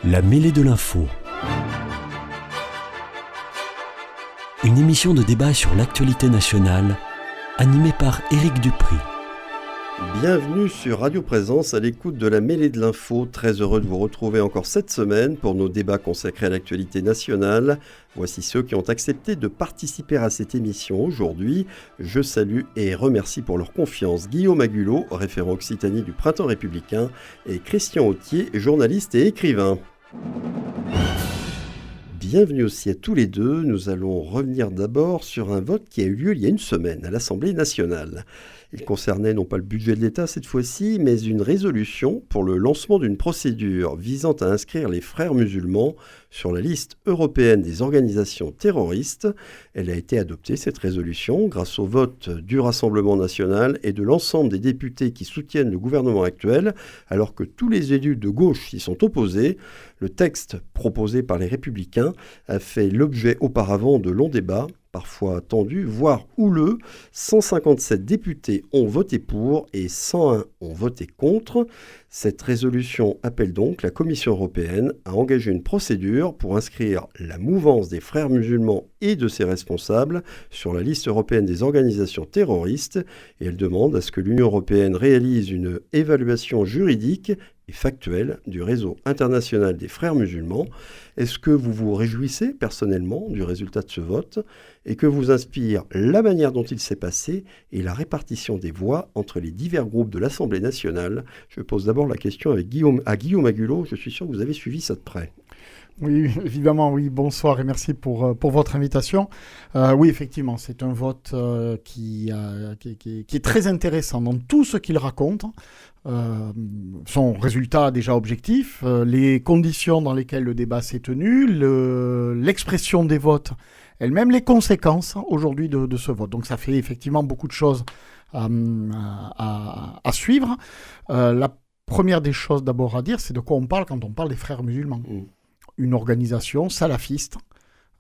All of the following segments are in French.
La mêlée de l'info. Une émission de débat sur l'actualité nationale, animée par Éric Dupry. Bienvenue sur Radio Présence à l'écoute de la mêlée de l'info. Très heureux de vous retrouver encore cette semaine pour nos débats consacrés à l'actualité nationale. Voici ceux qui ont accepté de participer à cette émission aujourd'hui. Je salue et remercie pour leur confiance Guillaume Agulot, référent Occitanie du Printemps républicain, et Christian Autier, journaliste et écrivain. Bienvenue aussi à tous les deux. Nous allons revenir d'abord sur un vote qui a eu lieu il y a une semaine à l'Assemblée nationale. Il concernait non pas le budget de l'État cette fois-ci, mais une résolution pour le lancement d'une procédure visant à inscrire les frères musulmans sur la liste européenne des organisations terroristes. Elle a été adoptée, cette résolution, grâce au vote du Rassemblement national et de l'ensemble des députés qui soutiennent le gouvernement actuel, alors que tous les élus de gauche s'y sont opposés. Le texte proposé par les Républicains a fait l'objet auparavant de longs débats, parfois tendus, voire houleux. 157 députés ont voté pour et 101 ont voté contre. Cette résolution appelle donc la Commission européenne à engager une procédure pour inscrire la mouvance des frères musulmans et de ses responsables sur la liste européenne des organisations terroristes, et elle demande à ce que l'Union européenne réalise une évaluation juridique et factuelle du réseau international des frères musulmans. Est-ce que vous vous réjouissez personnellement du résultat de ce vote et que vous inspire la manière dont il s'est passé et la répartition des voix entre les divers groupes de l'Assemblée nationale? Je pose d'abord la question à Guillaume Agulot. Je suis sûr que vous avez suivi ça de près. Oui, évidemment, oui. Bonsoir et merci pour votre invitation. Oui, effectivement, c'est un vote qui est très intéressant dans tout ce qu'il raconte. Son résultat déjà objectif, les conditions dans lesquelles le débat s'est tenu, l'expression des votes, elle-même les conséquences aujourd'hui de ce vote. Donc ça fait effectivement beaucoup de choses à suivre. La première des choses d'abord à dire, c'est de quoi on parle quand on parle des frères musulmans. Une organisation salafiste.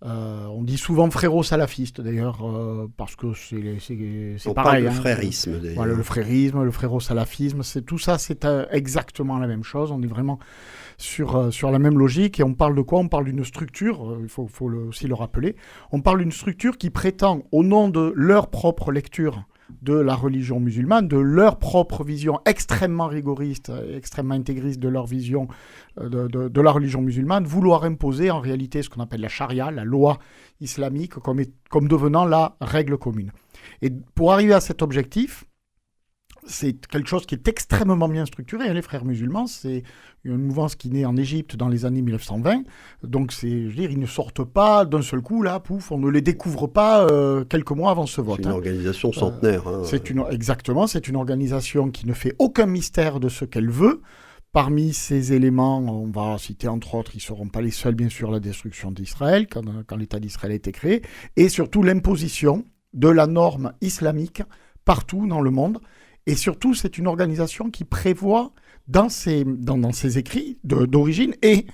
On dit souvent frérot-salafiste d'ailleurs, parce que c'est pareil. On parle de frérisme d'ailleurs. Voilà, le frérisme, le frérot-salafisme, tout ça, c'est exactement la même chose. On est vraiment sur la même logique. Et on parle de quoi? On parle d'une structure, il faut aussi le rappeler. On parle d'une structure qui prétend, au nom de leur propre lecture de la religion musulmane, de leur propre vision extrêmement rigoriste, extrêmement intégriste de leur vision de la religion musulmane, vouloir imposer en réalité ce qu'on appelle la charia, la loi islamique, comme devenant la règle commune. Et pour arriver à cet objectif, c'est quelque chose qui est extrêmement bien structuré. Les frères musulmans, c'est une mouvance qui naît en Égypte dans les années 1920. Donc, ils ne sortent pas d'un seul coup, là, pouf, on ne les découvre pas quelques mois avant ce vote. C'est une organisation centenaire. Exactement, c'est une organisation qui ne fait aucun mystère de ce qu'elle veut. Parmi ces éléments, on va citer entre autres, ils ne seront pas les seuls, bien sûr, la destruction d'Israël, quand l'État d'Israël a été créé, et surtout l'imposition de la norme islamique partout dans le monde. Et surtout, c'est une organisation qui prévoit dans ses écrits d'origine et,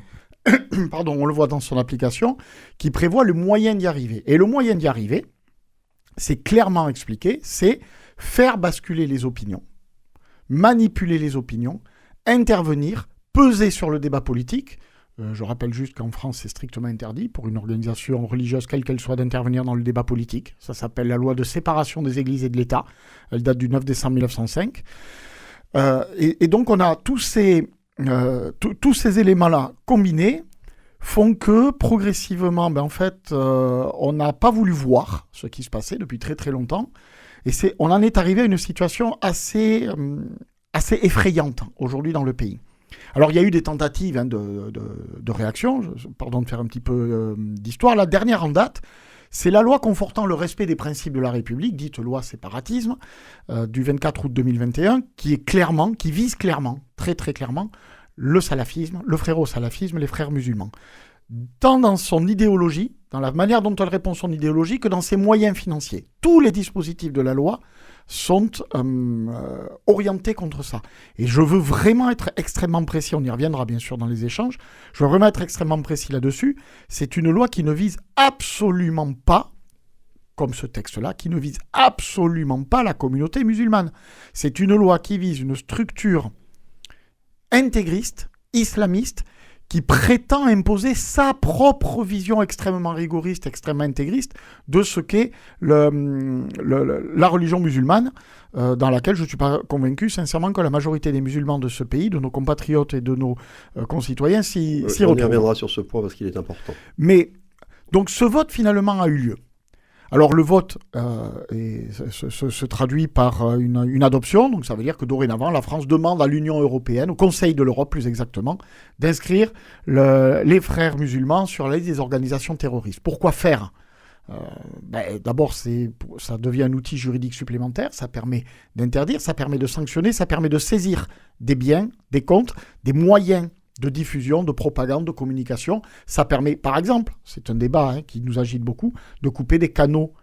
on le voit dans son application, qui prévoit le moyen d'y arriver. Et le moyen d'y arriver, c'est clairement expliqué, c'est faire basculer les opinions, manipuler les opinions, intervenir, peser sur le débat politique. Je rappelle juste qu'en France, c'est strictement interdit pour une organisation religieuse, quelle qu'elle soit, d'intervenir dans le débat politique. Ça s'appelle la loi de séparation des églises et de l'État. Elle date du 9 décembre 1905. Et donc, on a tous ces éléments-là combinés font que, progressivement, on n'a pas voulu voir ce qui se passait depuis très très longtemps. Et on en est arrivé à une situation assez effrayante aujourd'hui dans le pays. Alors, il y a eu des tentatives de réaction. Pardon de faire un petit peu d'histoire. La dernière en date, c'est la loi confortant le respect des principes de la République, dite loi séparatisme, du 24 août 2021, qui vise clairement, très très clairement, le salafisme, le frérot-salafisme, les frères musulmans. Tant dans son idéologie, dans la manière dont elle répond son idéologie, que dans ses moyens financiers. Tous les dispositifs de la loi sont orientés contre ça. Et je veux vraiment être extrêmement précis, on y reviendra bien sûr dans les échanges, je veux vraiment être extrêmement précis là-dessus. C'est une loi qui ne vise absolument pas, comme ce texte-là, qui ne vise absolument pas la communauté musulmane. C'est une loi qui vise une structure intégriste, islamiste, qui prétend imposer sa propre vision extrêmement rigoriste, extrêmement intégriste de ce qu'est la religion musulmane, dans laquelle je ne suis pas convaincu sincèrement que la majorité des musulmans de ce pays, de nos compatriotes et de nos concitoyens s'y retrouvent. On y reviendra sur ce point parce qu'il est important. Mais donc ce vote finalement a eu lieu. Alors le vote se traduit par une adoption, donc ça veut dire que dorénavant la France demande à l'Union européenne, au Conseil de l'Europe plus exactement, d'inscrire les frères musulmans sur la liste des organisations terroristes. Pourquoi faire ? D'abord, ça devient un outil juridique supplémentaire, ça permet d'interdire, ça permet de sanctionner, ça permet de saisir des biens, des comptes, des moyens de diffusion, de propagande, de communication. Ça permet, par exemple, c'est un débat qui nous agite beaucoup, de couper des canaux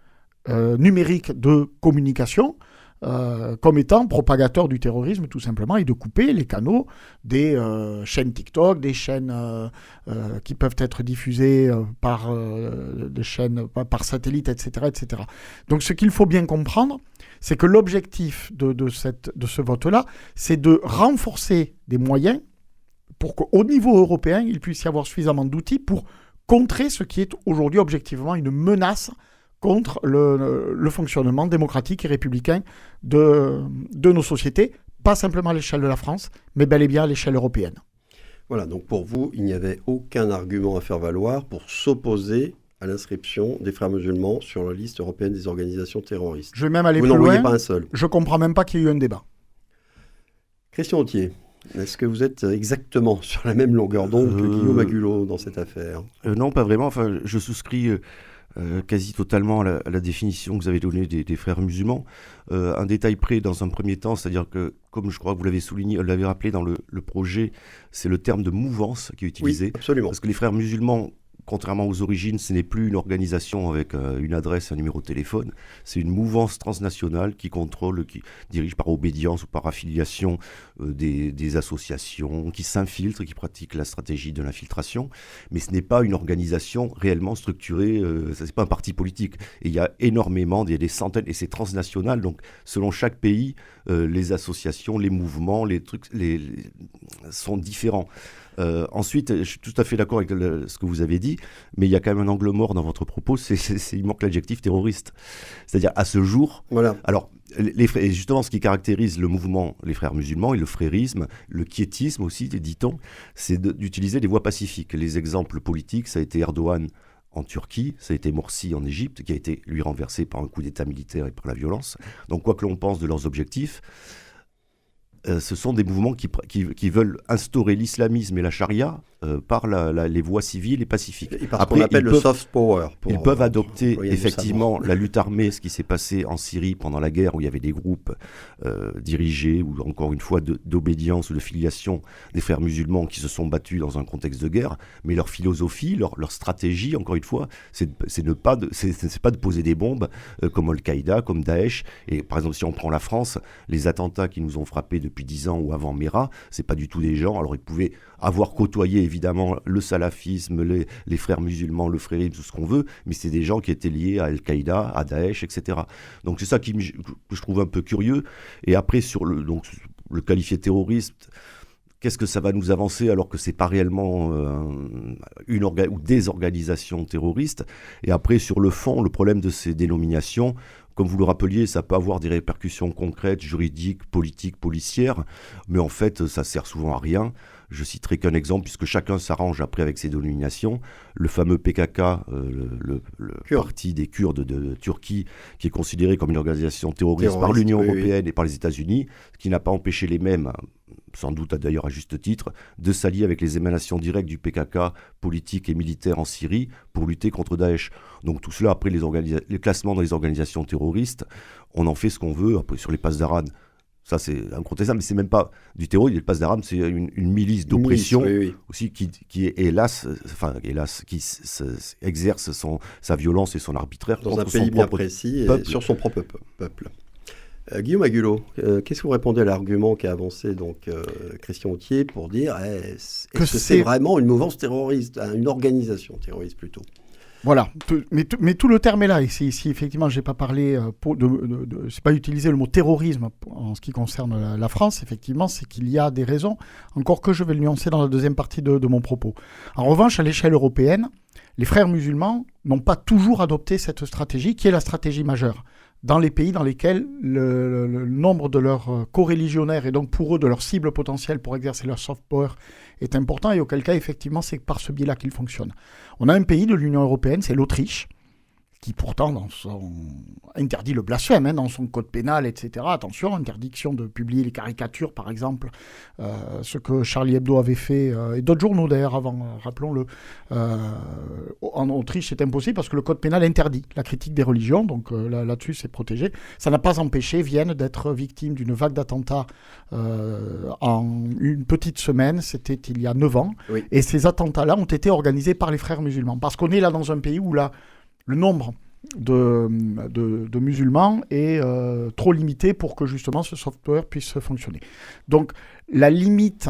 numériques de communication comme étant propagateurs du terrorisme, tout simplement, et de couper les canaux des chaînes TikTok, des chaînes qui peuvent être diffusées par satellite, etc., etc. Donc, ce qu'il faut bien comprendre, c'est que l'objectif de ce vote-là, c'est de renforcer des moyens pour qu'au niveau européen, il puisse y avoir suffisamment d'outils pour contrer ce qui est aujourd'hui objectivement une menace contre le fonctionnement démocratique et républicain de nos sociétés, pas simplement à l'échelle de la France, mais bel et bien à l'échelle européenne. Voilà, donc pour vous, il n'y avait aucun argument à faire valoir pour s'opposer à l'inscription des frères musulmans sur la liste européenne des organisations terroristes. Je vais même aller vous plus loin. Vous n'en voyez pas un seul. Je ne comprends même pas qu'il y ait eu un débat. Christian Authier, est-ce que vous êtes exactement sur la même longueur d'onde que Guillaume Agulot dans cette affaire ? Non, pas vraiment. Enfin, je souscris quasi totalement à la définition que vous avez donnée des frères musulmans. Un détail près dans un premier temps, c'est-à-dire que, comme je crois que vous l'avez souligné, l'avez rappelé dans le projet, c'est le terme de mouvance qui est utilisé. Oui, absolument. Parce que les frères musulmans, contrairement aux origines, ce n'est plus une organisation avec une adresse, un numéro de téléphone. C'est une mouvance transnationale qui contrôle, qui dirige par obédience ou par affiliation des associations, qui s'infiltrent, qui pratiquent la stratégie de l'infiltration. Mais ce n'est pas une organisation réellement structurée, ce n'est pas un parti politique. Et il y a énormément, il y a des centaines, et c'est transnational. Donc, selon chaque pays, les associations, les mouvements, les trucs sont différents. Ensuite, je suis tout à fait d'accord avec ce que vous avez dit, mais il y a quand même un angle mort dans votre propos, il manque l'adjectif terroriste. C'est-à-dire, à ce jour, voilà. Alors, justement, ce qui caractérise le mouvement, les frères musulmans, et le frérisme, le quiétisme aussi, dit-on, c'est d'utiliser des voies pacifiques. Les exemples politiques, ça a été Erdogan en Turquie, ça a été Morsi en Égypte, qui a été, lui, renversé par un coup d'État militaire et par la violence. Donc, quoi que l'on pense de leurs objectifs, ce sont des mouvements qui veulent instaurer l'islamisme et la charia par les voies civiles et pacifiques. Et par ce qu'on appelle le soft power. Ils peuvent adopter effectivement la lutte armée, ce qui s'est passé en Syrie pendant la guerre, où il y avait des groupes dirigés, ou encore une fois d'obédience ou de filiation des frères musulmans qui se sont battus dans un contexte de guerre. Mais leur philosophie, leur stratégie, encore une fois, c'est pas de poser des bombes comme Al-Qaïda, comme Daesh. Et par exemple, si on prend la France, les attentats qui nous ont frappés depuis 10 ans ou avant Mera, c'est pas du tout des gens. Alors ils pouvaient avoir côtoyé évidemment le salafisme, les frères musulmans, le frérisme, tout ce qu'on veut, mais c'est des gens qui étaient liés à Al-Qaïda, à Daesh, etc. Donc c'est ça que je trouve un peu curieux. Et après, sur le qualifier terroriste, qu'est-ce que ça va nous avancer alors que c'est pas réellement ou des organisations terroristes? Et après, sur le fond, le problème de ces dénominations, comme vous le rappeliez, ça peut avoir des répercussions concrètes, juridiques, politiques, policières, mais en fait, ça sert souvent à rien. Je citerai qu'un exemple, puisque chacun s'arrange après avec ses dénominations. Le fameux PKK, le parti des Kurdes de Turquie, qui est considéré comme une organisation terroriste par l'Union européenne et par les États-Unis, ce qui n'a pas empêché les mêmes, sans doute d'ailleurs à juste titre, de s'allier avec les émanations directes du PKK, politique et militaire en Syrie, pour lutter contre Daesh. Donc tout cela, après les classements dans les organisations terroristes, on en fait ce qu'on veut. Après, sur les passes d'Arad, ça c'est incontestable, mais c'est même pas du terrorisme. Les passes d'Arad, c'est une milice d'oppression aussi qui hélas, qui exerce sa violence et son arbitraire dans un pays bien précis et sur son propre peuple. Guillaume Agulot, qu'est-ce que vous répondez à l'argument qu'a avancé donc Christian Authier pour dire est-ce que c'est vraiment une mouvance terroriste, une organisation terroriste plutôt ? Voilà, mais tout le terme est là. Et si effectivement, j'ai pas parlé, c'est pas utilisé le mot terrorisme en ce qui concerne la France, effectivement, c'est qu'il y a des raisons, encore que je vais le nuancer dans la deuxième partie de mon propos. En revanche, à l'échelle européenne, les frères musulmans n'ont pas toujours adopté cette stratégie, qui est la stratégie majeure. Dans les pays dans lesquels le nombre de leurs coreligionnaires et donc pour eux de leurs cibles potentielles pour exercer leur soft power est important et auquel cas effectivement c'est par ce biais-là qu'ils fonctionnent. On a un pays de l'Union européenne, c'est l'Autriche, qui pourtant interdit le blasphème dans son code pénal, etc. Attention, interdiction de publier les caricatures, par exemple, ce que Charlie Hebdo avait fait, et d'autres journaux d'ailleurs avant, rappelons-le. En Autriche, c'est impossible parce que le code pénal interdit la critique des religions, donc là-dessus, c'est protégé. Ça n'a pas empêché Vienne d'être victime d'une vague d'attentats en une petite semaine, c'était il y a 9 ans, oui. Et ces attentats-là ont été organisés par les frères musulmans, parce qu'on est là dans un pays où le nombre de musulmans est trop limité pour que justement ce software puisse fonctionner. Donc la limite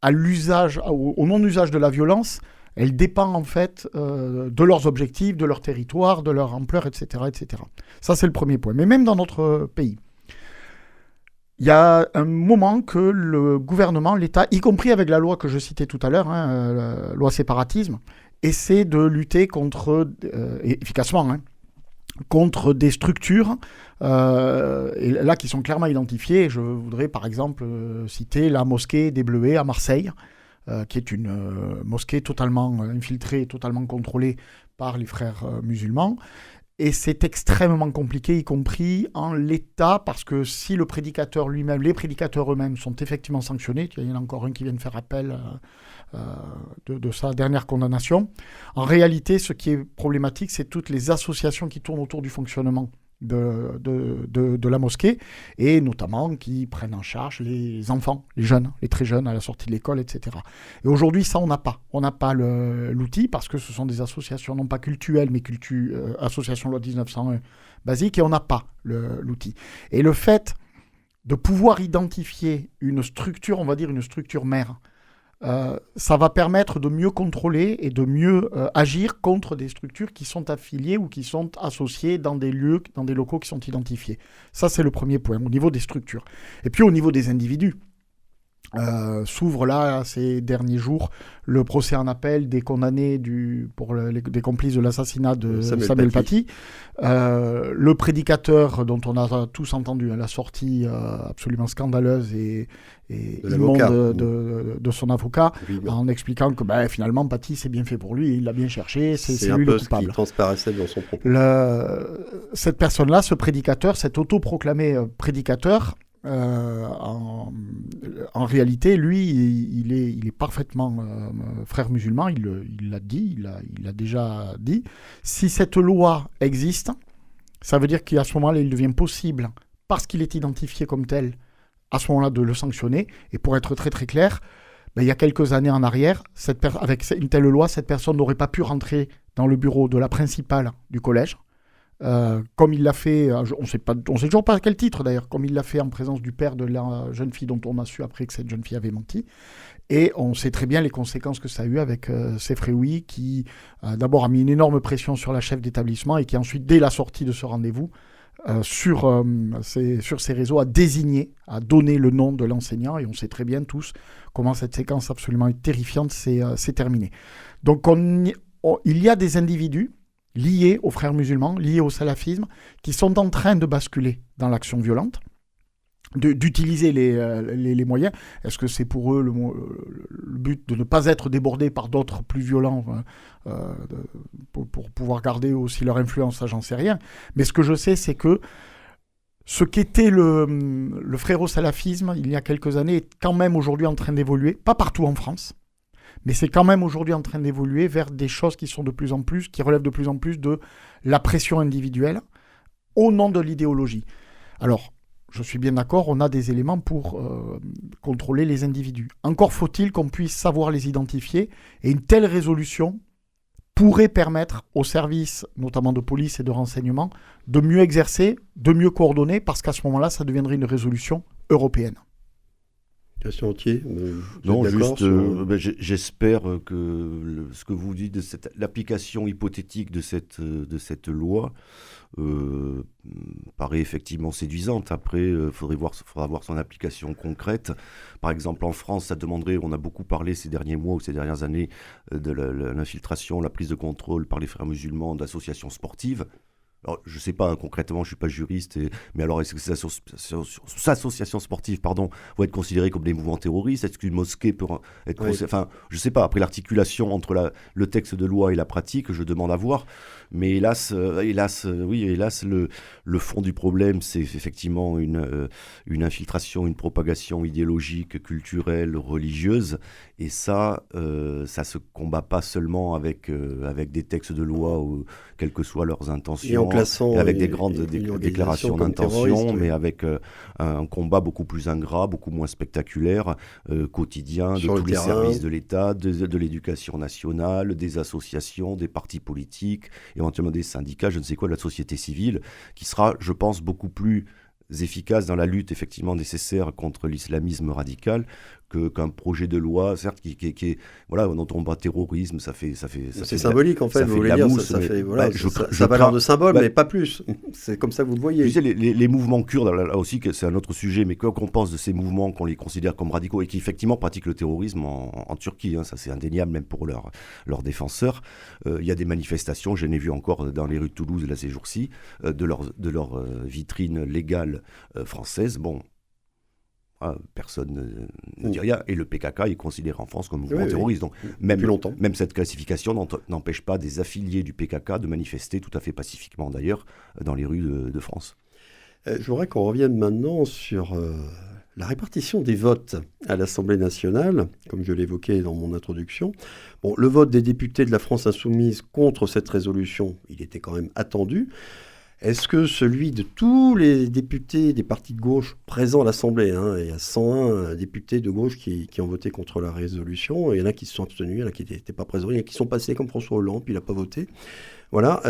à l'usage, au non-usage de la violence, elle dépend en fait de leurs objectifs, de leur territoire, de leur ampleur, etc., etc. Ça c'est le premier point. Mais même dans notre pays, il y a un moment que le gouvernement, l'État, y compris avec la loi que je citais tout à l'heure, la loi séparatisme, essaie de lutter efficacement contre des structures et là qui sont clairement identifiées. Je voudrais par exemple citer la mosquée des Bleuets à Marseille, qui est une mosquée totalement infiltrée, totalement contrôlée par les frères musulmans. Et c'est extrêmement compliqué, y compris en l'état, parce que si le prédicateur lui-même, les prédicateurs eux-mêmes sont effectivement sanctionnés, il y en a encore un qui vient de faire appel de sa dernière condamnation, en réalité, ce qui est problématique, c'est toutes les associations qui tournent autour du fonctionnement de la mosquée, et notamment qui prennent en charge les enfants, les jeunes, les très jeunes à la sortie de l'école, etc. Et aujourd'hui, ça, on n'a pas. On n'a pas l'outil, parce que ce sont des associations, non pas cultuelles, mais associations loi 1901 basiques, et on n'a pas l'outil. Et le fait de pouvoir identifier une structure, on va dire une structure mère, ça va permettre de mieux contrôler et de mieux agir contre des structures qui sont affiliées ou qui sont associées dans des lieux, dans des locaux qui sont identifiés. Ça, c'est le premier point, au niveau des structures. Et puis, au niveau des individus, s'ouvre là, ces derniers jours, le procès en appel des condamnés des complices de l'assassinat de Samuel Paty. Le prédicateur dont on a tous entendu la sortie absolument scandaleuse et immonde de son avocat, en expliquant que finalement Paty, c'est bien fait pour lui, il l'a bien cherché, c'est lui le coupable. C'est un peu ce qui transparaissait dans son propos. Cette personne-là, ce prédicateur, cet autoproclamé prédicateur, en réalité, lui, il est parfaitement frère musulman, il l'a dit, il l'a déjà dit. Si cette loi existe, ça veut dire qu'à ce moment-là, il devient possible, parce qu'il est identifié comme tel, à ce moment-là, de le sanctionner. Et pour être très très clair, il y a quelques années en arrière, avec une telle loi, cette personne n'aurait pas pu rentrer dans le bureau de la principale du collège. Comme il l'a fait, on sait toujours pas à quel titre d'ailleurs, comme il l'a fait en présence du père de la jeune fille dont on a su après que cette jeune fille avait menti. Et on sait très bien les conséquences que ça a eu avec Sefraoui, qui d'abord a mis une énorme pression sur la chef d'établissement et qui ensuite, dès la sortie de ce rendez-vous, sur ses réseaux, a désigné, a donné le nom de l'enseignant. Et on sait très bien tous comment cette séquence absolument terrifiante s'est terminée. Donc il y a des individus liés aux frères musulmans, liés au salafisme, qui sont en train de basculer dans l'action violente, d'utiliser les moyens. Est-ce que c'est pour eux le but de ne pas être débordés par d'autres plus violents pour pouvoir garder aussi leur influence? Ça, j'en sais rien. Mais ce que je sais, c'est que ce qu'était le fréro-salafisme il y a quelques années est quand même aujourd'hui en train d'évoluer, pas partout en France, mais c'est quand même aujourd'hui en train d'évoluer vers des choses qui relèvent de plus en plus de la pression individuelle au nom de l'idéologie. Alors, je suis bien d'accord, on a des éléments pour contrôler les individus. Encore faut-il qu'on puisse savoir les identifier, et une telle résolution pourrait permettre aux services, notamment de police et de renseignement, de mieux exercer, de mieux coordonner, parce qu'à ce moment-là, ça deviendrait une résolution européenne. Question entière. Non, juste, j'espère que ce que vous dites de l'application hypothétique de cette loi paraît effectivement séduisante. Après, faudra voir son application concrète. Par exemple, en France, ça demanderait, on a beaucoup parlé ces derniers mois ou ces dernières années de l'infiltration, la prise de contrôle par les frères musulmans d'associations sportives. Alors, je ne sais pas, concrètement, je ne suis pas juriste, mais alors est-ce que ces associations sportives vont être considérées comme des mouvements terroristes? Est-ce qu'une mosquée peut être... Oui. Enfin, je ne sais pas. Après, l'articulation entre le texte de loi et la pratique, je demande à voir. Mais hélas, le fond du problème, c'est effectivement une infiltration, une propagation idéologique, culturelle, religieuse. Et ça se combat pas seulement avec des textes de loi, ou quelles que soient leurs intentions, et avec des grandes déclarations d'intention, mais avec un combat beaucoup plus ingrat, beaucoup moins spectaculaire, quotidien, de tous les services de l'État, de l'éducation nationale, des associations, des partis politiques, éventuellement des syndicats, je ne sais quoi, de la société civile, qui sera, je pense, beaucoup plus efficace dans la lutte effectivement nécessaire contre l'islamisme radical qu'un projet de loi, certes, qui est voilà, dont on bat terrorisme, ça fait c'est symbolique en fait, vous voulez dire, ça fait voilà, ça va l'air de symbole, mais pas plus. C'est comme ça que vous le voyez. Tu sais, les mouvements kurdes, là aussi, c'est un autre sujet, mais qu'on pense de ces mouvements qu'on les considère comme radicaux et qui effectivement pratiquent le terrorisme en Turquie, ça c'est indéniable même pour leurs défenseurs. Il y a des manifestations, je l'ai vu encore dans les rues de Toulouse là ces jours-ci, de leur vitrine légale française. Bon. Personne ne dit rien. Et le PKK est considéré en France comme mouvement terroriste. Donc, même cette classification n'empêche pas des affiliés du PKK de manifester tout à fait pacifiquement, d'ailleurs, dans les rues de France. Je voudrais qu'on revienne maintenant sur la répartition des votes à l'Assemblée nationale, comme je l'évoquais dans mon introduction. Bon, le vote des députés de la France insoumise contre cette résolution, il était quand même attendu. Est-ce que celui de tous les députés des partis de gauche présents à l'Assemblée, il y a 101 députés de gauche qui ont voté contre la résolution, il y en a qui se sont abstenus, il y en a qui n'étaient pas présents, il y en a qui sont passés comme François Hollande, puis il n'a pas voté. Voilà,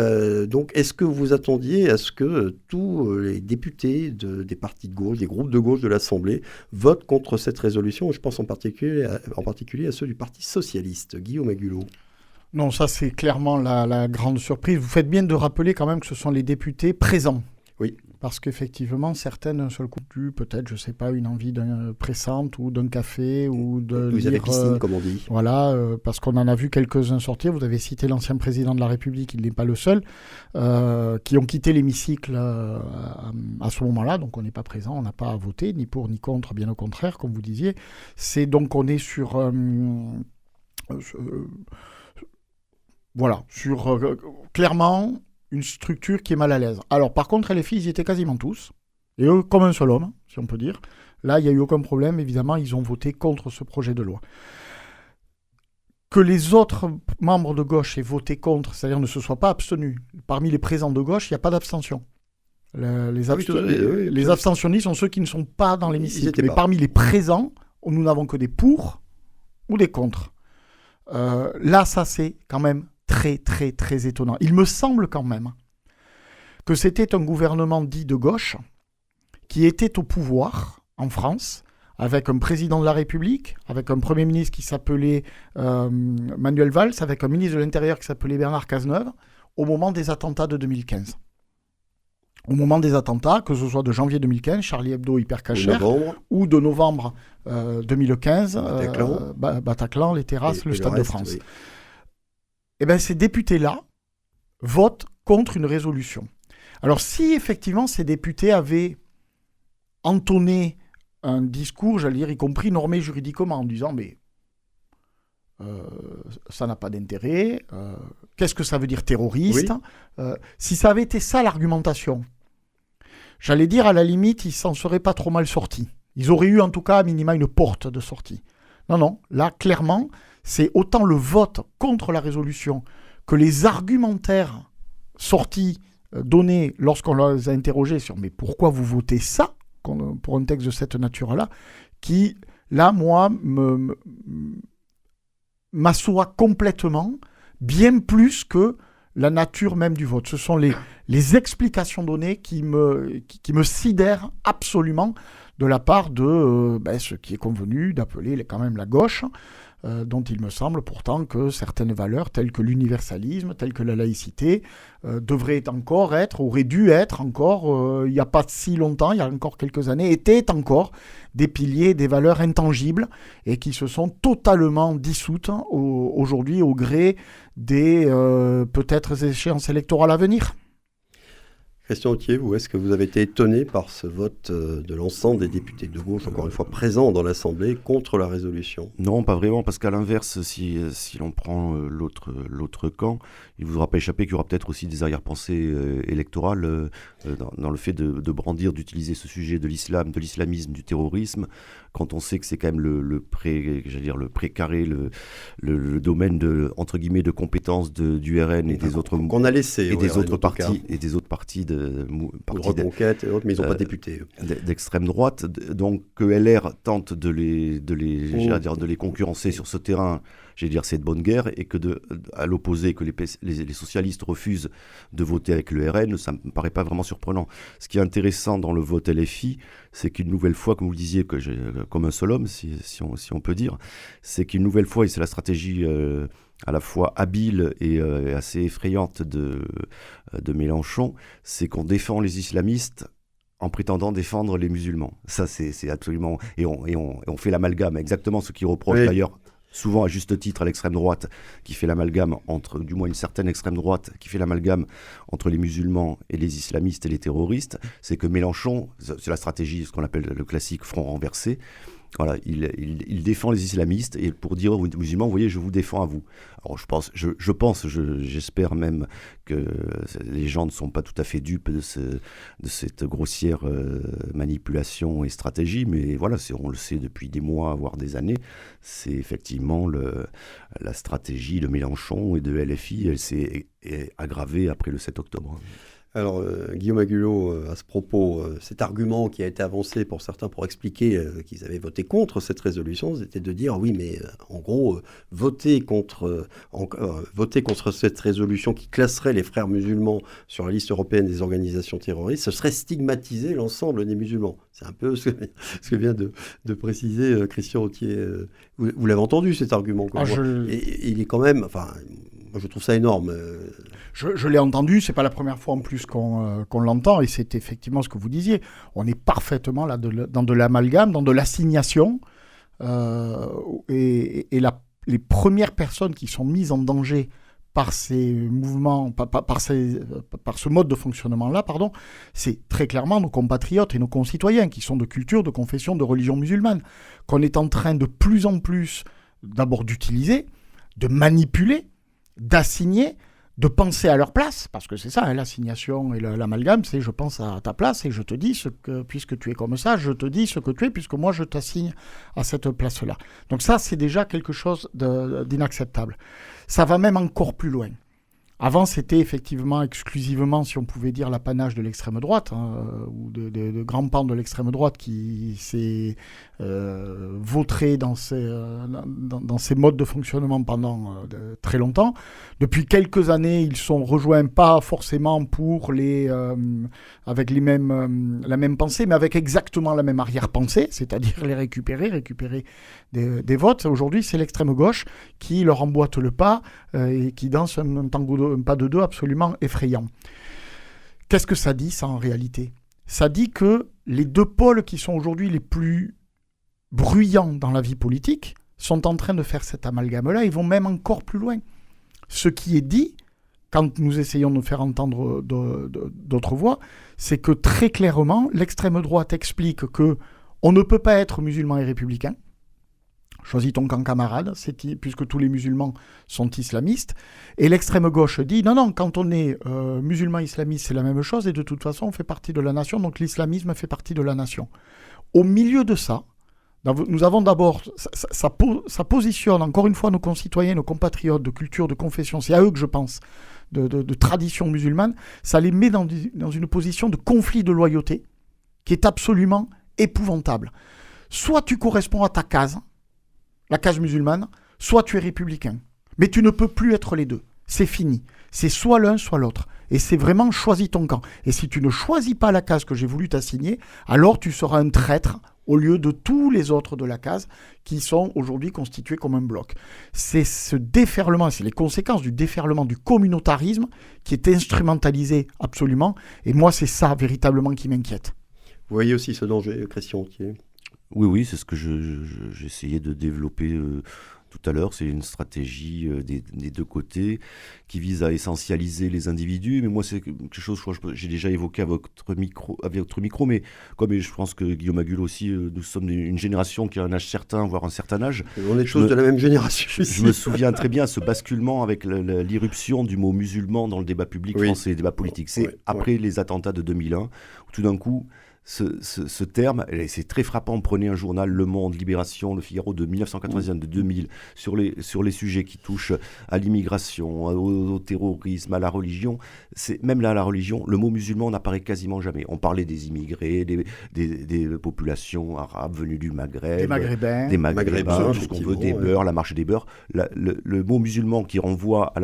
donc est-ce que vous attendiez à ce que tous les députés des partis de gauche, des groupes de gauche de l'Assemblée, votent contre cette résolution? Je pense en particulier à ceux du Parti socialiste. Guillaume Agulot. Non, ça c'est clairement la grande surprise. Vous faites bien de rappeler quand même que ce sont les députés présents. Oui. Parce qu'effectivement, certaines, d'un seul coup, peut-être, je ne sais pas, une envie pressante ou d'un café ou de lire... la piscine, comme on dit. Voilà, parce qu'on en a vu quelques-uns sortir. Vous avez cité l'ancien président de la République, il n'est pas le seul, qui ont quitté l'hémicycle à ce moment-là. Donc on n'est pas présent, on n'a pas à voter, ni pour ni contre, bien au contraire, comme vous disiez. Donc on est sur... clairement une structure qui est mal à l'aise. Alors par contre, les filles, ils étaient quasiment tous, et eux comme un seul homme, si on peut dire. Là, il n'y a eu aucun problème, évidemment, ils ont voté contre ce projet de loi. Que les autres membres de gauche aient voté contre, c'est-à-dire ne se soient pas abstenus. Parmi les présents de gauche, il n'y a pas d'abstention. Les abstentionnistes sont ceux qui ne sont pas dans l'hémicycle. Mais parmi les présents, nous n'avons que des pour ou des contre. Là, ça c'est quand même très très très étonnant. Il me semble quand même que c'était un gouvernement dit de gauche qui était au pouvoir en France, avec un président de la République, avec un Premier ministre qui s'appelait Manuel Valls, avec un ministre de l'Intérieur qui s'appelait Bernard Cazeneuve, au moment des attentats de 2015. Au moment des attentats, que ce soit de janvier 2015, Charlie Hebdo, Hyper Cacher, ou de novembre 2015, Bataclan, les terrasses, le Stade de France. Oui. Eh bien, ces députés-là votent contre une résolution. Alors, si effectivement ces députés avaient entonné un discours, j'allais dire, y compris normé juridiquement, en disant, mais ça n'a pas d'intérêt, qu'est-ce que ça veut dire terroriste? Si ça avait été ça l'argumentation, j'allais dire, à la limite, ils s'en seraient pas trop mal sortis. Ils auraient eu en tout cas à minima une porte de sortie. Non, là, clairement, c'est autant le vote contre la résolution que les argumentaires sortis, donnés lorsqu'on les a interrogés sur « mais pourquoi vous votez ça ?» pour un texte de cette nature-là, qui, là, moi, m'assoit complètement, bien plus que la nature même du vote. Ce sont les explications données qui me sidèrent absolument de la part de ce qui est convenu d'appeler quand même la gauche, dont il me semble pourtant que certaines valeurs telles que l'universalisme, telles que la laïcité, auraient dû être encore, il n'y a pas si longtemps, il y a encore quelques années, étaient encore des piliers, des valeurs intangibles et qui se sont totalement dissoutes aujourd'hui au gré des peut-être échéances électorales à venir. Christian Authier, est-ce que vous avez été étonné par ce vote de l'ensemble des députés de gauche, encore une fois présents dans l'Assemblée, contre la résolution ? Non, pas vraiment, parce qu'à l'inverse, si l'on prend l'autre camp, il ne vous aura pas échappé qu'il y aura peut-être aussi des arrière-pensées électorales dans le fait de brandir, d'utiliser ce sujet de l'islam, de l'islamisme, du terrorisme, quand on sait que c'est quand même le précaré, le domaine de, entre guillemets, de compétences du RN et des autres qu'on a laissé et des autres partis de Reconquête et autres, mais ils n'ont pas député d'extrême droite. Donc que LR tente de les concurrencer sur ce terrain, c'est de bonne guerre, et que à l'opposé, que les socialistes refusent de voter avec le RN, ça ne me paraît pas vraiment surprenant. Ce qui est intéressant dans le vote LFI, c'est qu'une nouvelle fois, comme vous le disiez, comme un seul homme, si on peut dire, c'est qu'une nouvelle fois, et c'est la stratégie à la fois habile et assez effrayante de Mélenchon, c'est qu'on défend les islamistes en prétendant défendre les musulmans. Ça, c'est absolument... Et on fait l'amalgame, exactement ce qui reproche d'ailleurs souvent à juste titre à l'extrême droite, qui fait l'amalgame du moins une certaine extrême droite, qui fait l'amalgame entre les musulmans et les islamistes et les terroristes, c'est que Mélenchon, c'est la stratégie, ce qu'on appelle le classique front renversé, voilà, il défend les islamistes et pour dire aux musulmans, vous voyez, je vous défends à vous. Alors j'espère même que les gens ne sont pas tout à fait dupes de cette grossière manipulation et stratégie, mais voilà, on le sait depuis des mois, voire des années, c'est effectivement la stratégie de Mélenchon et de LFI, elle s'est aggravée après le 7 octobre. Alors, Guillaume Agulot, à ce propos, cet argument qui a été avancé pour certains pour expliquer qu'ils avaient voté contre cette résolution, c'était de dire, oui, mais en gros, voter contre cette résolution qui classerait les frères musulmans sur la liste européenne des organisations terroristes, ce serait stigmatiser l'ensemble des musulmans. C'est un peu ce que vient de préciser Christian Authier. Vous l'avez entendu, cet argument, quoi. Et il est quand même... Moi, je trouve ça énorme. Je l'ai entendu, c'est pas la première fois en plus qu'on l'entend, et c'est effectivement ce que vous disiez. On est parfaitement là dans de l'amalgame, dans de l'assignation, et les premières personnes qui sont mises en danger par ces mouvements, par ce mode de fonctionnement-là, c'est très clairement nos compatriotes et nos concitoyens qui sont de culture, de confession, de religion musulmane, qu'on est en train de plus en plus d'abord d'utiliser, de manipuler, d'assigner, de penser à leur place, parce que c'est ça, l'assignation et l'amalgame, c'est je pense à ta place et je te dis puisque tu es comme ça, je te dis ce que tu es, puisque moi je t'assigne à cette place-là. Donc ça, c'est déjà quelque chose d'inacceptable. Ça va même encore plus loin. Avant, c'était effectivement exclusivement, si on pouvait dire, l'apanage de l'extrême droite, ou de grands pans de l'extrême droite qui s'est vautré dans ces modes de fonctionnement pendant très longtemps. Depuis quelques années, ils sont rejoints pas forcément avec la même pensée, mais avec exactement la même arrière-pensée, c'est-à-dire les récupérer des votes. Aujourd'hui, c'est l'extrême gauche qui leur emboîte le pas et qui danse un pas de deux absolument effrayant. Qu'est-ce que ça dit, ça, en réalité ? Ça dit que les deux pôles qui sont aujourd'hui les plus bruyants dans la vie politique sont en train de faire cet amalgame-là, ils vont même encore plus loin. Ce qui est dit, quand nous essayons de faire entendre d'autres voix, c'est que très clairement, l'extrême droite explique qu'on ne peut pas être musulman et républicain. Choisis ton camp, camarade, puisque tous les musulmans sont islamistes. Et l'extrême gauche dit, non, quand on est musulman islamiste, c'est la même chose, et de toute façon, on fait partie de la nation, donc l'islamisme fait partie de la nation. Au milieu de ça, nous avons d'abord, ça positionne encore une fois nos concitoyens, nos compatriotes de culture, de confession, c'est à eux que je pense, de tradition musulmane, ça les met dans une position de conflit de loyauté qui est absolument épouvantable. Soit tu corresponds à ta case, la case musulmane, soit tu es républicain. Mais tu ne peux plus être les deux. C'est fini. C'est soit l'un, soit l'autre. Et c'est vraiment choisis ton camp. Et si tu ne choisis pas la case que j'ai voulu t'assigner, alors tu seras un traître au lieu de tous les autres de la case qui sont aujourd'hui constitués comme un bloc. C'est ce déferlement, c'est les conséquences du déferlement du communautarisme qui est instrumentalisé absolument. Et moi, c'est ça véritablement qui m'inquiète. Vous voyez aussi ce danger, Christian Autier? Oui, c'est ce que j'essayais de développer tout à l'heure. C'est une stratégie des deux côtés qui vise à essentialiser les individus. Mais moi, c'est quelque chose que j'ai déjà évoqué avec votre micro, mais comme je pense que Guillaume Agul aussi, nous sommes une génération qui a un âge certain, voire un certain âge. On est tous de la même génération. Je me souviens très bien ce basculement avec l'irruption du mot musulman dans le débat public français, le débat politique. C'est après les attentats de 2001, où tout d'un coup, ce terme, et c'est très frappant, prenez un journal, Le Monde, Libération, Le Figaro de 1991, de 2000, sur les sujets qui touchent à l'immigration, au terrorisme, à la religion, même là, la religion, le mot musulman n'apparaît quasiment jamais. On parlait des immigrés, des populations arabes venues du Maghreb, des Maghrébins, tout ce qu'on veut, des beurs, la marche des beurs. Le mot musulman qui renvoie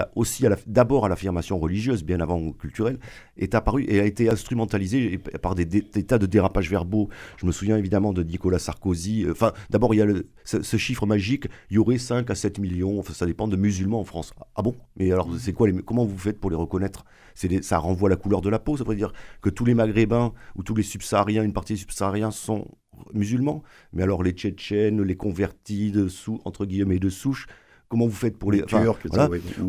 d'abord à l'affirmation religieuse, bien avant culturelle, est apparu et a été instrumentalisé par des tas de dérapages verbaux. Je me souviens évidemment de Nicolas Sarkozy. D'abord, il y a ce chiffre magique, il y aurait 5 à 7 millions, ça dépend, de musulmans en France. Ah bon? Mais alors, c'est quoi comment vous faites pour les reconnaître? Ça renvoie la couleur de la peau, ça veut dire que tous les Maghrébins ou tous les subsahariens, une partie des subsahariens sont musulmans. Mais alors les Tchétchènes, les convertis entre guillemets de souche, comment vous faites pour les Turcs,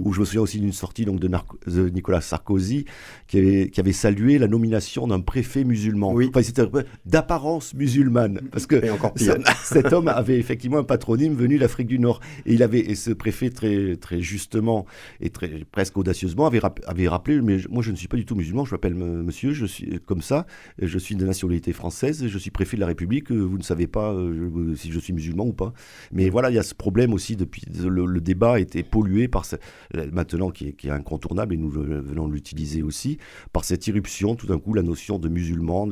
Ou je me souviens aussi d'une sortie donc, de Nicolas Sarkozy qui avait salué la nomination d'un préfet musulman. Oui. Enfin, c'était d'apparence musulmane. Parce que cet homme avait effectivement un patronyme venu d'Afrique du Nord. Et ce préfet, très, très justement et presque audacieusement, avait rappelé, mais moi je ne suis pas du tout musulman, je m'appelle monsieur, je suis comme ça, je suis de nationalité française, je suis préfet de la République, vous ne savez pas si je suis musulman ou pas. Mais voilà, il y a ce problème aussi depuis le débat a été pollué maintenant qui est incontournable, et nous venons de l'utiliser aussi, par cette irruption, tout d'un coup, la notion de musulman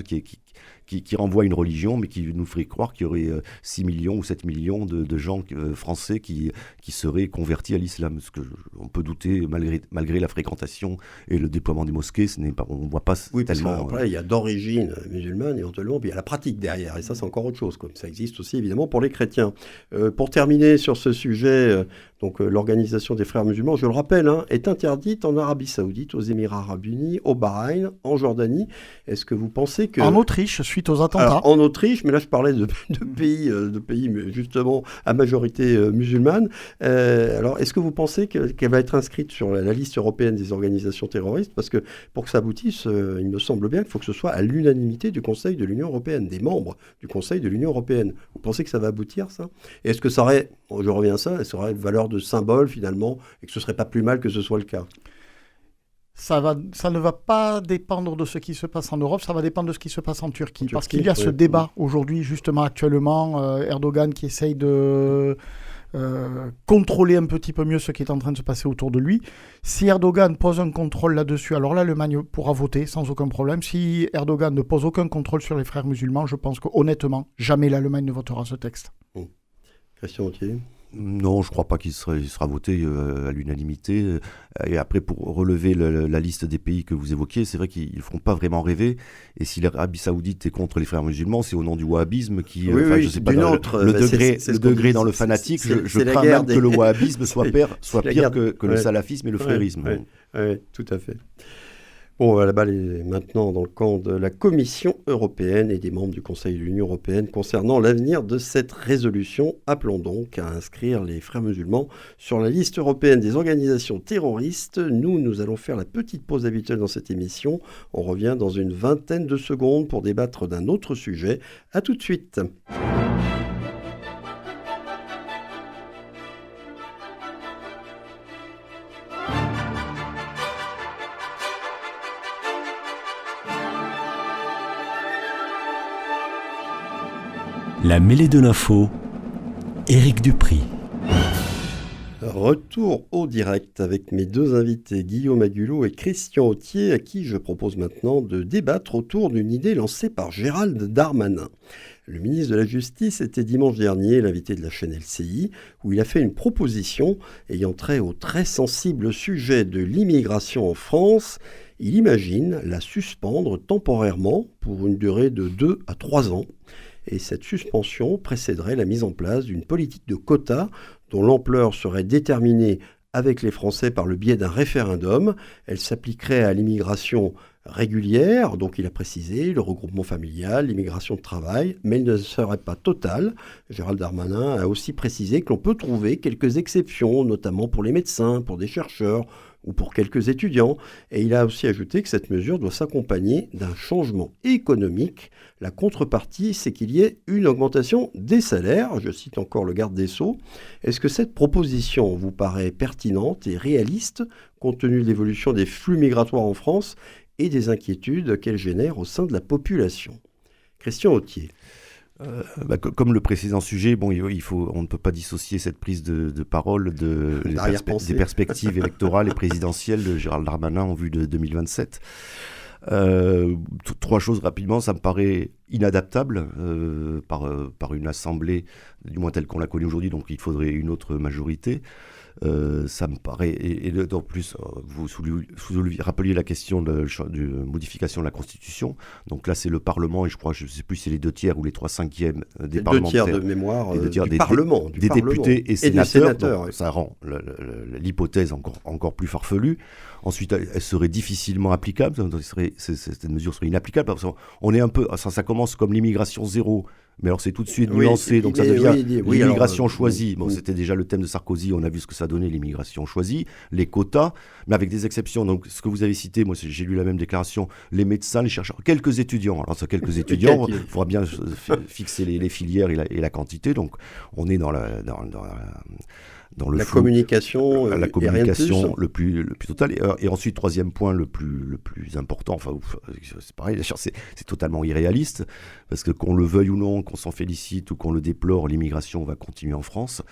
qui renvoie à une religion, mais qui nous ferait croire qu'il y aurait 6 millions ou 7 millions de gens français qui seraient convertis à l'islam. Ce que on peut douter, malgré la fréquentation et le déploiement des mosquées, on ne voit pas tellement... Après, il y a d'origine musulmane, éventuellement, puis il y a la pratique derrière, et ça, c'est encore autre chose. Ça existe aussi, évidemment, pour les chrétiens. Pour terminer sur ce sujet, l'organisation des frères musulmans, je le rappelle, est interdite en Arabie Saoudite, aux Émirats Arabes Unis, au Bahreïn, en Jordanie. Est-ce que vous pensez que... En Autriche, suite aux attentats. Alors, en Autriche, mais là je parlais de pays justement à majorité musulmane. Alors, est-ce que vous pensez qu'elle va être inscrite sur la liste européenne des organisations terroristes? Parce que pour que ça aboutisse, il me semble bien qu'il faut que ce soit à l'unanimité du Conseil de l'Union européenne, des membres du Conseil de l'Union européenne. Vous pensez que ça va aboutir, ça? Et est-ce que ça aurait, je reviens à ça, ça aurait une valeur de symbole finalement, et que ce serait pas plus mal que ce soit le cas? Ça ne va pas dépendre de ce qui se passe en Europe, ça va dépendre de ce qui se passe en Turquie. Parce qu'il y a ce débat aujourd'hui, justement, actuellement, Erdogan qui essaye de contrôler un petit peu mieux ce qui est en train de se passer autour de lui. Si Erdogan pose un contrôle là-dessus, alors l'Allemagne pourra voter sans aucun problème. Si Erdogan ne pose aucun contrôle sur les frères musulmans, je pense qu'honnêtement, jamais l'Allemagne ne votera ce texte. Christian Autier? Non, je ne crois pas qu'il sera voté à l'unanimité. Et après, pour relever la liste des pays que vous évoquiez, c'est vrai qu'ils ne feront pas vraiment rêver. Et si l'Arabie Saoudite est contre les frères musulmans, c'est au nom du wahhabisme qui... je sais pas, le degré dans le fanatique, je crains même que le wahhabisme soit pire que le salafisme et le frérisme. Oui, tout à fait. Bon, la balle est maintenant dans le camp de la Commission européenne et des membres du Conseil de l'Union européenne concernant l'avenir de cette résolution. Appelons donc à inscrire les frères musulmans sur la liste européenne des organisations terroristes. Nous allons faire la petite pause habituelle dans cette émission. On revient dans une vingtaine de secondes pour débattre d'un autre sujet. À tout de suite. La mêlée de l'info, Éric Dupry. Retour au direct avec mes deux invités, Guillaume Agulot et Christian Autier, à qui je propose maintenant de débattre autour d'une idée lancée par Gérald Darmanin. Le ministre de la Justice était dimanche dernier l'invité de la chaîne LCI, où il a fait une proposition ayant trait au très sensible sujet de l'immigration en France. Il imagine la suspendre temporairement pour une durée de 2 à 3 ans. Et cette suspension précéderait la mise en place d'une politique de quotas dont l'ampleur serait déterminée avec les Français par le biais d'un référendum. Elle s'appliquerait à l'immigration régulière, donc il a précisé, le regroupement familial, l'immigration de travail, mais elle ne serait pas totale. Gérald Darmanin a aussi précisé que l'on peut trouver quelques exceptions, notamment pour les médecins, pour des chercheurs ou pour quelques étudiants. Et il a aussi ajouté que cette mesure doit s'accompagner d'un changement économique. La contrepartie, c'est qu'il y ait une augmentation des salaires. Je cite encore le garde des Sceaux. Est-ce que cette proposition vous paraît pertinente et réaliste compte tenu de l'évolution des flux migratoires en France et des inquiétudes qu'elle génère au sein de la population? Christian Authier. Comme le précédent sujet, on ne peut pas dissocier cette prise de parole des perspectives électorales et présidentielles de Gérald Darmanin en vue de 2027. 3 choses rapidement, ça me paraît inadaptable par une assemblée, du moins telle qu'on la connaît aujourd'hui, donc il faudrait une autre majorité. Ça me paraît, et d'autant plus, vous rappeliez la question de modification de la Constitution. Donc là, c'est le Parlement, et je crois, je ne sais plus si c'est les 2/3 ou les 3/5 des parlementaires. 2/3 de mémoire du Parlement. Des députés et sénateurs. Donc, ouais. Ça rend l'hypothèse encore plus farfelue. Ensuite, elle serait difficilement applicable. Cette mesure serait inapplicable. Parce qu'on est un peu, ça commence comme l'immigration zéro. Mais alors c'est tout de suite nuancé, donc ça devient l'immigration choisie. Bon, c'était déjà le thème de Sarkozy, on a vu ce que ça donnait, l'immigration choisie, les quotas, mais avec des exceptions. Donc ce que vous avez cité, moi j'ai lu la même déclaration, les médecins, les chercheurs, quelques étudiants. Alors ça, quelques étudiants, il faudra bien fixer les filières et la quantité. Donc on est dans la communication le plus total. Et ensuite, troisième point, le plus important, c'est pareil, c'est totalement irréaliste, parce que qu'on le veuille ou non, qu'on s'en félicite ou qu'on le déplore, l'immigration va continuer en France.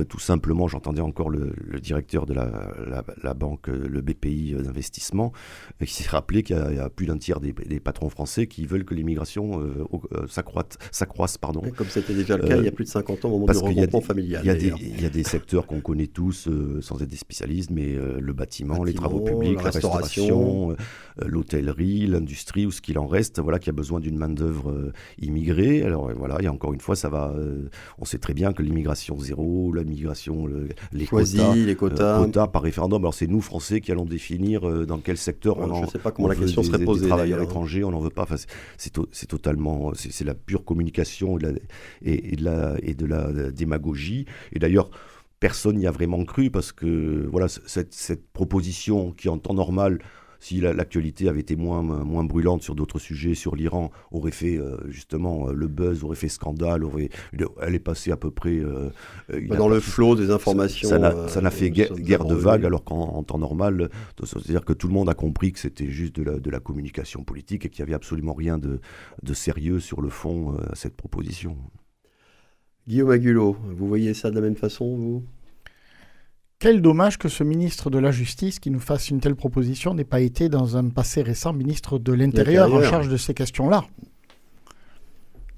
Tout simplement, j'entendais encore le directeur de la banque, le BPI d'investissement, qui s'est rappelé qu'il y a plus d'un tiers des patrons français qui veulent que l'immigration s'accroisse. Comme c'était déjà le cas il y a plus de 50 ans au moment du regroupement familial. Il y a des secteurs qu'on connaît tous, sans être des spécialistes, mais le bâtiment, les travaux publics, la restauration, l'hôtellerie, l'industrie, ou ce qu'il en reste, qui a besoin d'une main-d'œuvre immigrée. Alors il y a encore une fois, ça va. On sait très bien que l'immigration zéro, l'immigration, les quotas par référendum. Alors c'est nous, Français, qui allons définir dans quel secteur je ne sais pas comment la question serait posée. Des travailleurs étrangers, on n'en veut pas. C'est totalement, c'est la pure communication et de la démagogie. Et d'ailleurs, personne n'y a vraiment cru, parce que cette proposition qui, en temps normal, si l'actualité avait été moins brûlante sur d'autres sujets, sur l'Iran, aurait fait justement le buzz, aurait fait scandale, elle est passée à peu près... dans le flot des informations. Ça n'a fait guerre de vague, alors qu'en temps normal, c'est-à-dire que tout le monde a compris que c'était juste de la communication politique et qu'il n'y avait absolument rien de sérieux sur le fond à cette proposition. Guillaume Agulot, vous voyez ça de la même façon, vous ? Quel dommage que ce ministre de la Justice qui nous fasse une telle proposition n'ait pas été dans un passé récent ministre de l'Intérieur en charge de ces questions-là.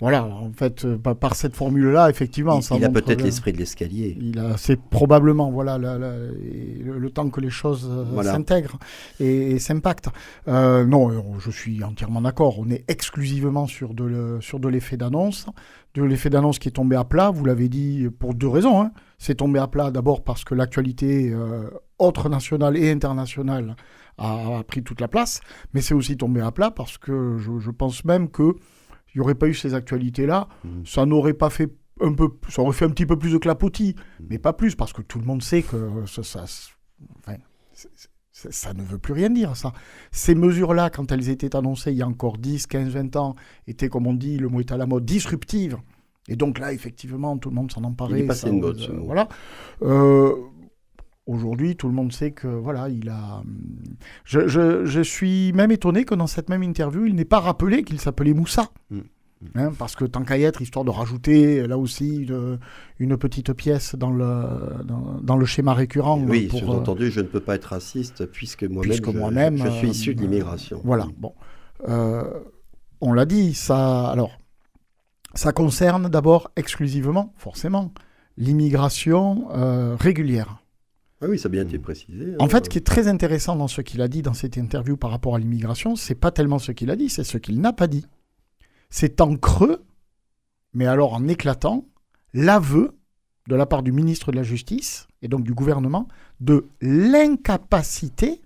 Voilà, en fait, par cette formule-là, effectivement... Il a peut-être l'esprit de l'escalier. C'est probablement le temps que les choses s'intègrent et s'impactent. Non, je suis entièrement d'accord. On est exclusivement sur de l'effet d'annonce. De l'effet d'annonce qui est tombé à plat, vous l'avez dit, pour 2 raisons. C'est tombé à plat d'abord parce que l'actualité autre nationale et internationale a pris toute la place, mais c'est aussi tombé à plat parce que je pense même que il n'y aurait pas eu ces actualités-là, ça n'aurait pas fait ça aurait fait un petit peu plus de clapotis, mais pas plus, parce que tout le monde sait que ça ne veut plus rien dire, ça. Ces mesures-là, quand elles étaient annoncées il y a encore 10, 15, 20 ans, étaient, comme on dit, le mot est à la mode, disruptives. Et donc là, effectivement, tout le monde s'en emparait. Il est passé une mode, ce mot. Voilà. Aujourd'hui, tout le monde sait que, il a... Je suis même étonné que dans cette même interview, il n'ait pas rappelé qu'il s'appelait Moussa. Parce que tant qu'à y être, histoire de rajouter, là aussi, une petite pièce dans le schéma récurrent. Oui, sous-entendu, je ne peux pas être raciste, puisque moi-même, je suis issu de l'immigration. Voilà, bon. On l'a dit, ça... Alors, ça concerne d'abord exclusivement, forcément, l'immigration régulière. Ah oui, ça a bien été précisé. En fait, ce qui est très intéressant dans ce qu'il a dit dans cette interview par rapport à l'immigration, c'est pas tellement ce qu'il a dit, c'est ce qu'il n'a pas dit. C'est en creux, mais alors en éclatant, l'aveu de la part du ministre de la Justice, et donc du gouvernement, de l'incapacité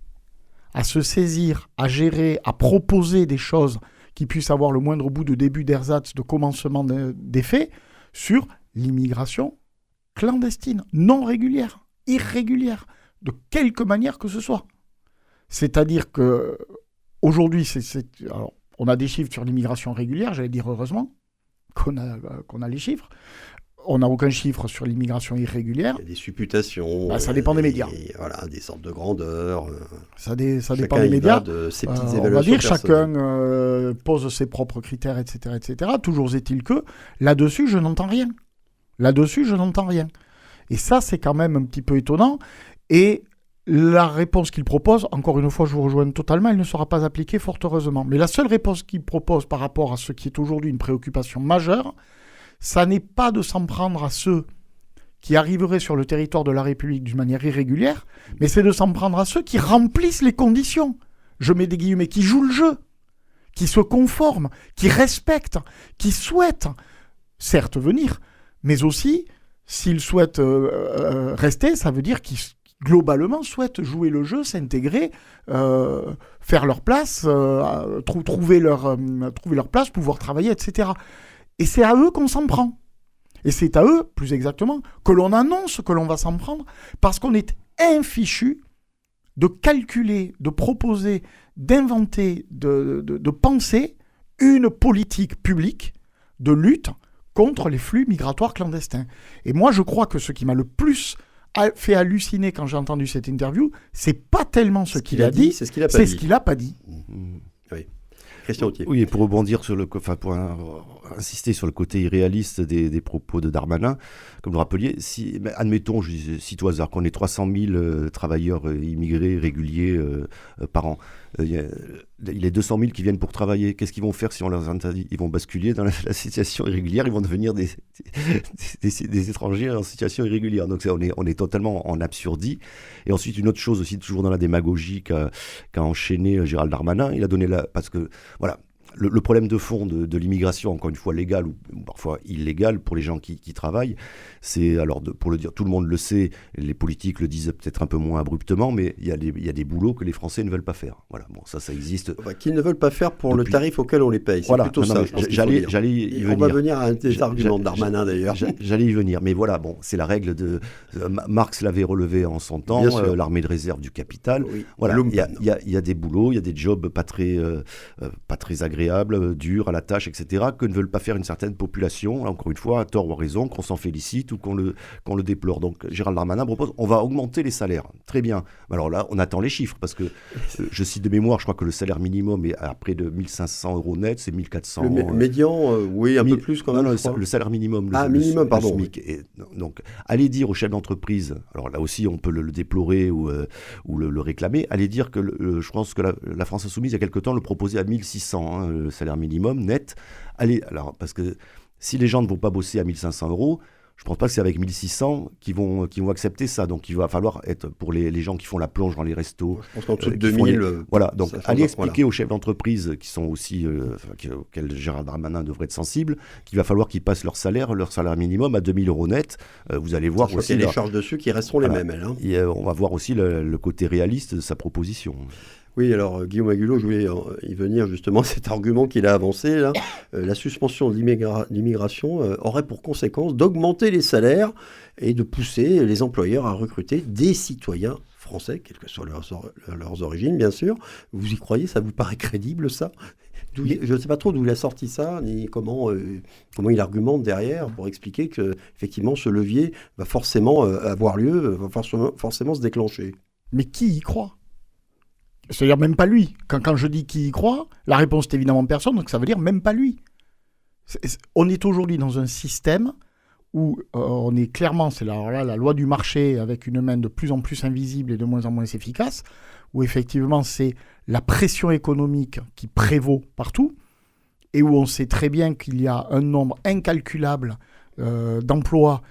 à se saisir, à gérer, à proposer des choses qui puissent avoir le moindre bout de début d'ersatz, de commencement des faits, sur l'immigration clandestine, non régulière, irrégulière, de quelque manière que ce soit. C'est-à-dire que aujourd'hui, alors, on a des chiffres sur l'immigration régulière, j'allais dire heureusement qu'on a les chiffres. On n'a aucun chiffre sur l'immigration irrégulière. Il y a des supputations. Ça dépend des médias. Voilà, des sortes de grandeur. Ça dépend des médias. De ses petites on va dire personnelles. chacun pose ses propres critères, etc., etc. Toujours est-il que là-dessus, je n'entends rien. Et ça, c'est quand même un petit peu étonnant. Et la réponse qu'il propose, encore une fois, je vous rejoins totalement, elle ne sera pas appliquée, fort heureusement. Mais la seule réponse qu'il propose par rapport à ce qui est aujourd'hui une préoccupation majeure, ça n'est pas de s'en prendre à ceux qui arriveraient sur le territoire de la République d'une manière irrégulière, mais c'est de s'en prendre à ceux qui remplissent les conditions. Je mets des guillemets, qui jouent le jeu, qui se conforment, qui respectent, qui souhaitent, certes, venir, mais aussi, s'ils souhaitent rester, ça veut dire qu'ils globalement souhaitent jouer le jeu, s'intégrer, faire leur place, trouver leur place, pouvoir travailler, etc. Et c'est à eux qu'on s'en prend. Et c'est à eux, plus exactement, que l'on annonce que l'on va s'en prendre, parce qu'on est infichu de calculer, de proposer, d'inventer, de penser une politique publique de lutte contre les flux migratoires clandestins. Et moi, je crois que ce qui m'a le plus fait halluciner quand j'ai entendu cette interview, c'est pas tellement ce qu'il a dit, c'est ce qu'il a pas c'est dit. ce qu'il a pas dit. Oui. Christian Autier. Oui, et pour rebondir sur pour insister sur le côté irréaliste des propos de Darmanin, comme vous le rappeliez, admettons, je cite au hasard, qu'on ait 300 000 travailleurs immigrés réguliers par an. Il y a 200 000 qui viennent pour travailler. Qu'est-ce qu'ils vont faire si on leur interdit ? Ils vont basculer dans la situation irrégulière, ils vont devenir des étrangers en situation irrégulière. Donc on est totalement en absurdie. Et ensuite, une autre chose aussi, toujours dans la démagogie qu'a enchaîné Gérald Darmanin, il a donné parce que, voilà, le problème de fond de l'immigration, encore une fois légale ou parfois illégale pour les gens qui travaillent, c'est, alors pour le dire, tout le monde le sait, les politiques le disent peut-être un peu moins abruptement, mais il y a des boulots que les Français ne veulent pas faire. Voilà, bon, ça existe. Qu'ils ne veulent pas faire pour le tarif auquel on les paye. C'est plutôt ça. J'allais y venir. On va venir à un des arguments de Darmanin d'ailleurs. J'allais y venir, mais voilà, bon, c'est la règle de Marx l'avait relevé en son temps, l'armée de réserve du capital. Oui. Voilà, il y a des boulots, il y a des jobs pas très agréables, durs à la tâche, etc., que ne veulent pas faire une certaine population, encore une fois, à tort ou à raison, qu'on s'en félicite ou qu'on le déplore. Donc Gérald Darmanin propose, on va augmenter les salaires. Très bien. Alors là, on attend les chiffres, parce que je cite de mémoire, je crois que le salaire minimum est à près de 1 500 € net, c'est 1 400. Le médian, oui, un peu plus quand même. Non, le salaire minimum. Minimum, pardon. Le SMIC. Et, donc, allez dire aux chefs d'entreprise, alors là aussi, on peut le déplorer ou le réclamer, allez dire que je pense que la France Insoumise, il y a quelque temps, le proposait à 1 600, le salaire minimum net. Allez, alors, parce que si les gens ne vont pas bosser à 1 500 €, je ne pense pas que c'est avec 1 600 qu'ils vont accepter ça. Donc, il va falloir être, pour les gens qui font la plonge dans les restos... Je pense qu'en dessous de 2000... voilà, donc allez expliquer aux chefs d'entreprise qui sont aussi... auxquels Gérald Darmanin devrait être sensible, qu'il va falloir qu'ils passent leur salaire minimum à 2 000 € net. Vous allez voir aussi... Il y a les charges dessus qui resteront les mêmes. Hein. Et, on va voir aussi le côté réaliste de sa proposition. Oui, alors Guillaume Agulot, je voulais y venir justement, cet argument qu'il a avancé là. La suspension de l'immigration aurait pour conséquence d'augmenter les salaires et de pousser les employeurs à recruter des citoyens français, quelles que soient leurs origines, bien sûr. Vous y croyez? Ça vous paraît crédible, ça? Je ne sais pas trop d'où il a sorti ça, ni comment il argumente derrière pour expliquer que effectivement ce levier va forcément avoir lieu, va forcément se déclencher. Mais qui y croit? C'est-à-dire même pas lui. Quand je dis qui y croit, la réponse est évidemment personne, donc ça veut dire même pas lui. On est aujourd'hui dans un système où on est clairement, c'est la loi du marché avec une main de plus en plus invisible et de moins en moins efficace, où effectivement c'est la pression économique qui prévaut partout, et où on sait très bien qu'il y a un nombre incalculable d'emplois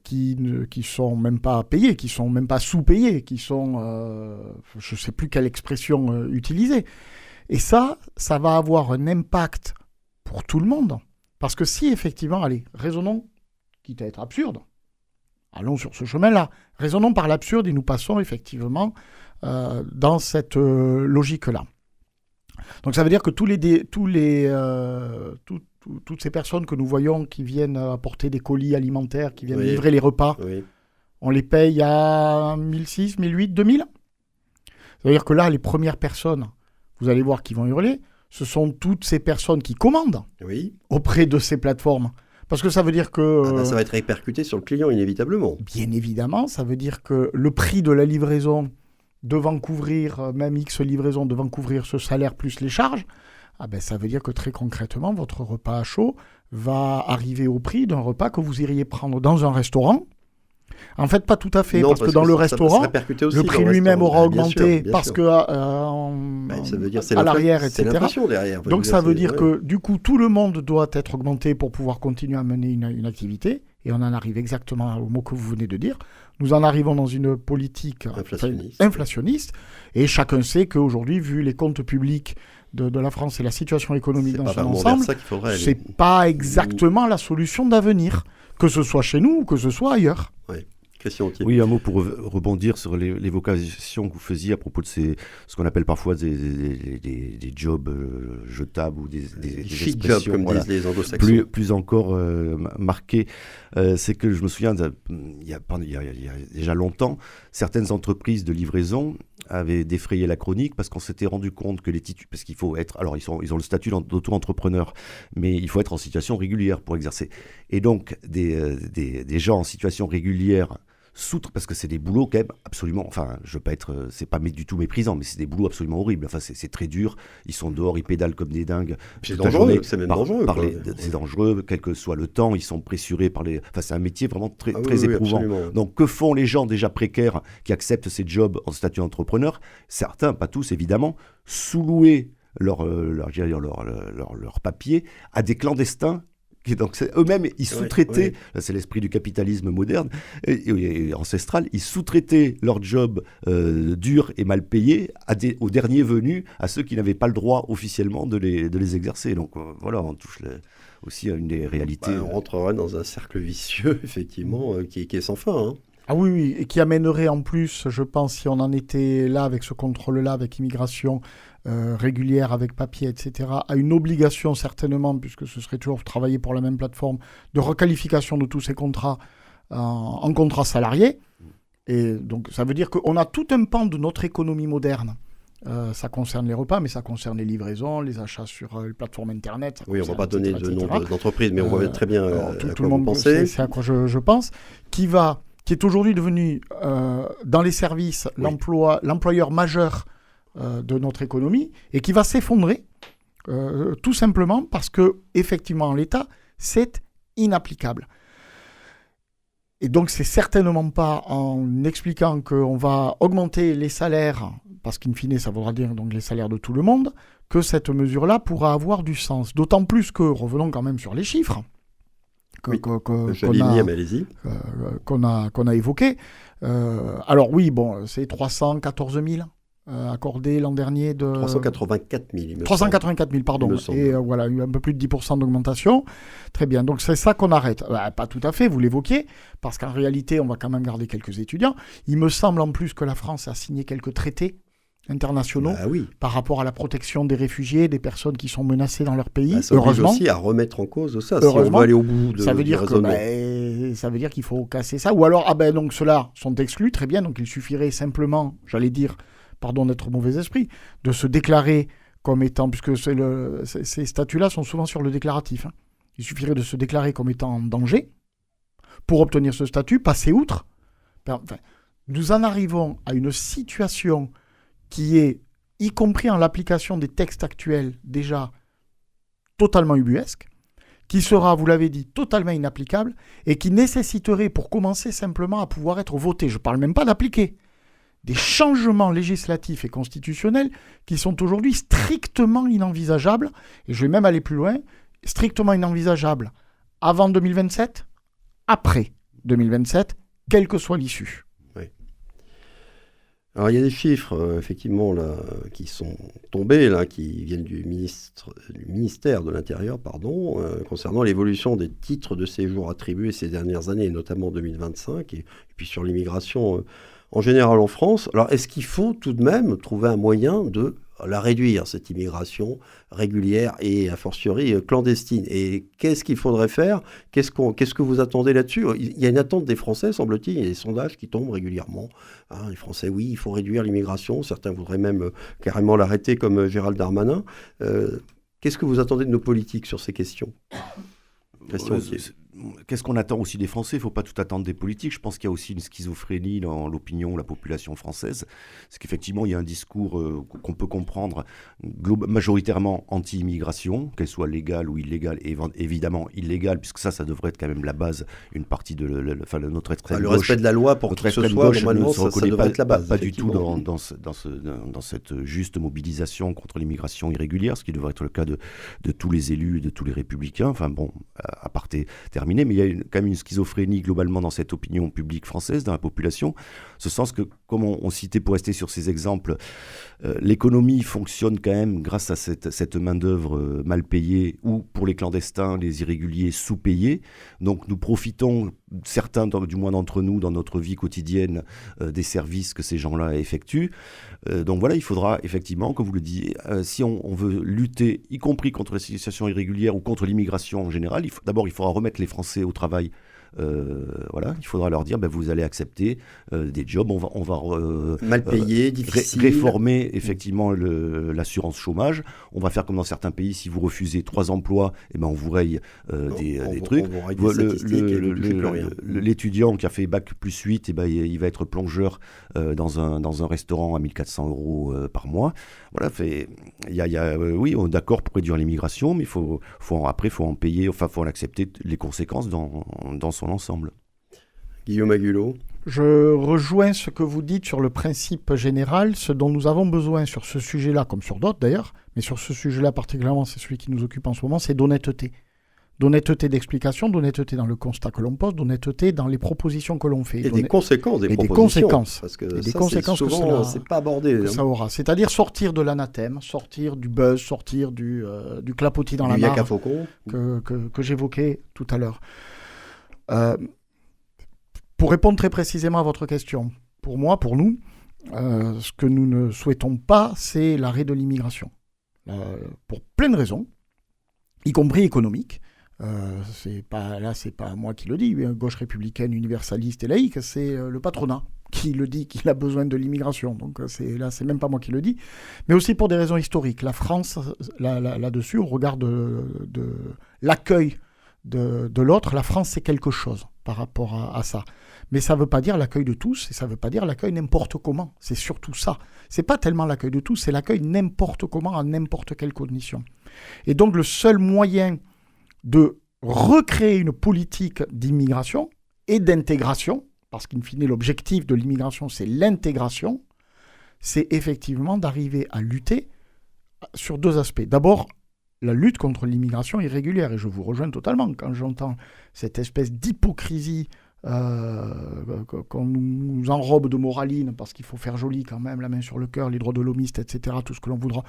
qui sont même pas payés, qui sont même pas sous-payés, qui sont, je sais plus quelle expression utiliser. Et ça va avoir un impact pour tout le monde. Parce que si effectivement, allez, raisonnons, quitte à être absurde, allons sur ce chemin-là, raisonnons par l'absurde et nous passons effectivement dans cette logique-là. Donc ça veut dire que toutes ces personnes que nous voyons qui viennent apporter des colis alimentaires, qui viennent livrer les repas, on les paye à 1006, 1008, 2000. Ça veut dire que là, les premières personnes, vous allez voir qui vont hurler, ce sont toutes ces personnes qui commandent auprès de ces plateformes. Parce que ça veut dire que... ça va être répercuté sur le client, inévitablement. Bien évidemment, ça veut dire que le prix de la livraison devant couvrir, même X livraison, devant couvrir ce salaire plus les charges, ça veut dire que très concrètement, votre repas à chaud va arriver au prix d'un repas que vous iriez prendre dans un restaurant. En fait, pas tout à fait, parce que dans le restaurant, le prix lui-même aura augmenté parce que ça veut dire à l'arrière, etc. C'est l'inflation derrière. Donc ça veut dire que du coup, tout le monde doit être augmenté pour pouvoir continuer à mener une activité. Et on en arrive exactement au mot que vous venez de dire. Nous en arrivons dans une politique inflationniste. Et chacun sait qu'aujourd'hui, vu les comptes publics de la France et la situation économique dans son ensemble, c'est pas exactement la solution d'avenir, que ce soit chez nous ou que ce soit ailleurs. Oui, un mot pour rebondir sur l'évocation que vous faisiez à propos de ce qu'on appelle parfois des jobs jetables ou des expressions jobs, comme disent les anglo-saxons. Plus encore marquées. C'est que je me souviens, il y a déjà longtemps, certaines entreprises de livraison avaient défrayé la chronique parce qu'on s'était rendu compte que parce qu'il faut être, alors ils ont le statut d'auto-entrepreneur, mais il faut être en situation régulière pour exercer. Et donc des gens en situation régulière parce que c'est des boulots quand même absolument, enfin je veux pas être, c'est pas du tout méprisant, mais c'est des boulots absolument horribles, enfin c'est très dur, ils sont dehors, ils pédalent comme des dingues. C'est dangereux, c'est même dangereux. C'est dangereux, quel que soit le temps, ils sont pressurés enfin c'est un métier vraiment très éprouvant. Absolument. Donc que font les gens déjà précaires qui acceptent ces jobs en statut d'entrepreneur? Certains, pas tous évidemment, sous-louer leur papier à et donc eux-mêmes, ils sous-traitaient, là, c'est l'esprit du capitalisme moderne et ancestral, ils sous-traitaient leur job dur et mal payé aux derniers venus, à ceux qui n'avaient pas le droit officiellement de les exercer. Donc voilà, on touche aussi à une des réalités. On rentrerait dans un cercle vicieux, effectivement, qui est sans fin. Hein. Ah oui, et qui amènerait en plus, je pense, si on en était là avec ce contrôle-là, avec immigration régulière, avec papier, etc., à une obligation certainement, puisque ce serait toujours travailler pour la même plateforme, de requalification de tous ces contrats en contrats salariés. Et donc ça veut dire qu'on a tout un pan de notre économie moderne. Ça concerne les repas, mais ça concerne les livraisons, les achats sur les plateformes Internet. Oui, on ne va pas donner de nom d'entreprise, mais on voit très bien tout le monde pensez. C'est à quoi je pense, qui est aujourd'hui devenu, dans les services, l'employeur majeur de notre économie, et qui va s'effondrer, tout simplement parce que, effectivement, en l'état, c'est inapplicable. Et donc, c'est certainement pas en expliquant qu'on va augmenter les salaires, parce qu'in fine, ça voudra dire donc les salaires de tout le monde, que cette mesure-là pourra avoir du sens. D'autant plus que, revenons quand même sur les chiffres, qu'on a évoqué. Alors oui, bon, c'est 314 000 accordés l'an dernier. 384 000, il me 384 000, pardon. Et voilà, il y a eu un peu plus de 10% d'augmentation. Très bien, donc c'est ça qu'on arrête. Pas tout à fait, vous l'évoquiez, parce qu'en réalité, on va quand même garder quelques étudiants. Il me semble en plus que la France a signé quelques traités internationaux par rapport à la protection des réfugiés, des personnes qui sont menacées dans leur pays. Ça heureusement aussi à remettre en cause ça, si on veut aller au bout de ça veut dire ça veut dire qu'il faut casser ça. Ou alors, donc ceux-là sont exclus, très bien, donc il suffirait simplement, j'allais dire, pardon d'être mauvais esprit, de se déclarer comme étant, puisque ces statuts-là sont souvent sur le déclaratif, hein. Il suffirait de se déclarer comme étant en danger pour obtenir ce statut, passer outre. Enfin, nous en arrivons à une situation qui est, y compris en l'application des textes actuels, déjà totalement ubuesque, qui sera, vous l'avez dit, totalement inapplicable, et qui nécessiterait, pour commencer simplement, à pouvoir être voté. Je ne parle même pas d'appliquer, des changements législatifs et constitutionnels qui sont aujourd'hui strictement inenvisageables, et je vais même aller plus loin, strictement inenvisageables avant 2027, après 2027, quelle que soit l'issue. Oui. Alors il y a des chiffres, effectivement, là, qui sont tombés, là, qui viennent du ministère de l'Intérieur, concernant l'évolution des titres de séjour attribués ces dernières années, notamment en 2025, et puis sur l'immigration en général en France. Alors, est-ce qu'il faut tout de même trouver un moyen de la réduire, cette immigration régulière et a fortiori clandestine? Et qu'est-ce qu'il faudrait faire? Qu'est-ce que vous attendez là-dessus? Il y a une attente des Français, semble-t-il. Il y a des sondages qui tombent régulièrement. Les Français, oui, il faut réduire l'immigration. Certains voudraient même carrément l'arrêter, comme Gérald Darmanin. Qu'est-ce que vous attendez de nos politiques sur ces questions? Qu'est-ce qu'on attend aussi des Français? Il ne faut pas tout attendre des politiques. Je pense qu'il y a aussi une schizophrénie dans l'opinion, la population française. C'est qu'effectivement, il y a un discours qu'on peut comprendre majoritairement anti-immigration, qu'elle soit légale ou illégale, et évidemment illégale, puisque ça devrait être quand même la base, une partie de notre extrême gauche. Le respect de la loi pour que ce soit, normalement, ça devrait être la base. Pas du tout dans cette juste mobilisation contre l'immigration irrégulière, ce qui devrait être le cas de tous les élus et de tous les républicains. Enfin bon, à part terminé, mais il y a quand même une schizophrénie globalement dans cette opinion publique française, dans la population, ce sens que, comme on citait pour rester sur ces exemples, l'économie fonctionne quand même grâce à cette main-d'œuvre mal payée, ou pour les clandestins, les irréguliers sous-payés. Donc nous profitons, certains du moins d'entre nous, dans notre vie quotidienne, des services que ces gens-là effectuent. Donc voilà, il faudra effectivement, comme vous le disiez, si on veut lutter, y compris contre la situation irrégulière ou contre l'immigration en général, il faudra remettre les Français au travail. Voilà, il faudra leur dire vous allez accepter des jobs, on va mal payés, difficiles, réformer effectivement l'assurance chômage. On va faire comme dans certains pays, si vous refusez 3 emplois, on vous raye des trucs. L'étudiant qui a fait bac plus 8, il va être plongeur dans un restaurant à 1 400 € par mois. Voilà, oui, on est d'accord pour réduire l'immigration, mais après faut en payer, faut en accepter les conséquences dans son ensemble. Guillaume Agulot. Je rejoins ce que vous dites sur le principe général. Ce dont nous avons besoin sur ce sujet-là, comme sur d'autres d'ailleurs, mais sur ce sujet-là particulièrement, c'est celui qui nous occupe en ce moment, c'est d'honnêteté. D'honnêteté d'explication, d'honnêteté dans le constat que l'on pose, d'honnêteté dans les propositions que l'on fait. Et des conséquences des propositions. Parce que des conséquences souvent, c'est pas abordé. Que ça aura. C'est-à-dire sortir de l'anathème, sortir du buzz, sortir du clapotis dans la mare que j'évoquais tout à l'heure. Pour répondre très précisément à votre question, pour nous, ce que nous ne souhaitons pas, c'est l'arrêt de l'immigration. Pour plein de raisons, y compris économiques. C'est pas moi qui le dis, gauche républicaine, universaliste et laïque, c'est le patronat qui le dit qu'il a besoin de l'immigration. Donc c'est même pas moi qui le dis. Mais aussi pour des raisons historiques. La France, là-dessus, au regard de l'accueil de l'autre, la France, c'est quelque chose par rapport à ça. Mais ça ne veut pas dire l'accueil de tous, et ça ne veut pas dire l'accueil n'importe comment. C'est surtout ça. C'est pas tellement l'accueil de tous, c'est l'accueil n'importe comment, à n'importe quelle condition. Et donc le seul moyen de recréer une politique d'immigration et d'intégration, parce qu'in fine, l'objectif de l'immigration, c'est l'intégration, c'est effectivement d'arriver à lutter sur 2 aspects. D'abord, la lutte contre l'immigration irrégulière. Et je vous rejoins totalement quand j'entends cette espèce d'hypocrisie qu'on nous enrobe de moraline, parce qu'il faut faire joli quand même, la main sur le cœur, les droits de l'homiste, etc., tout ce que l'on voudra.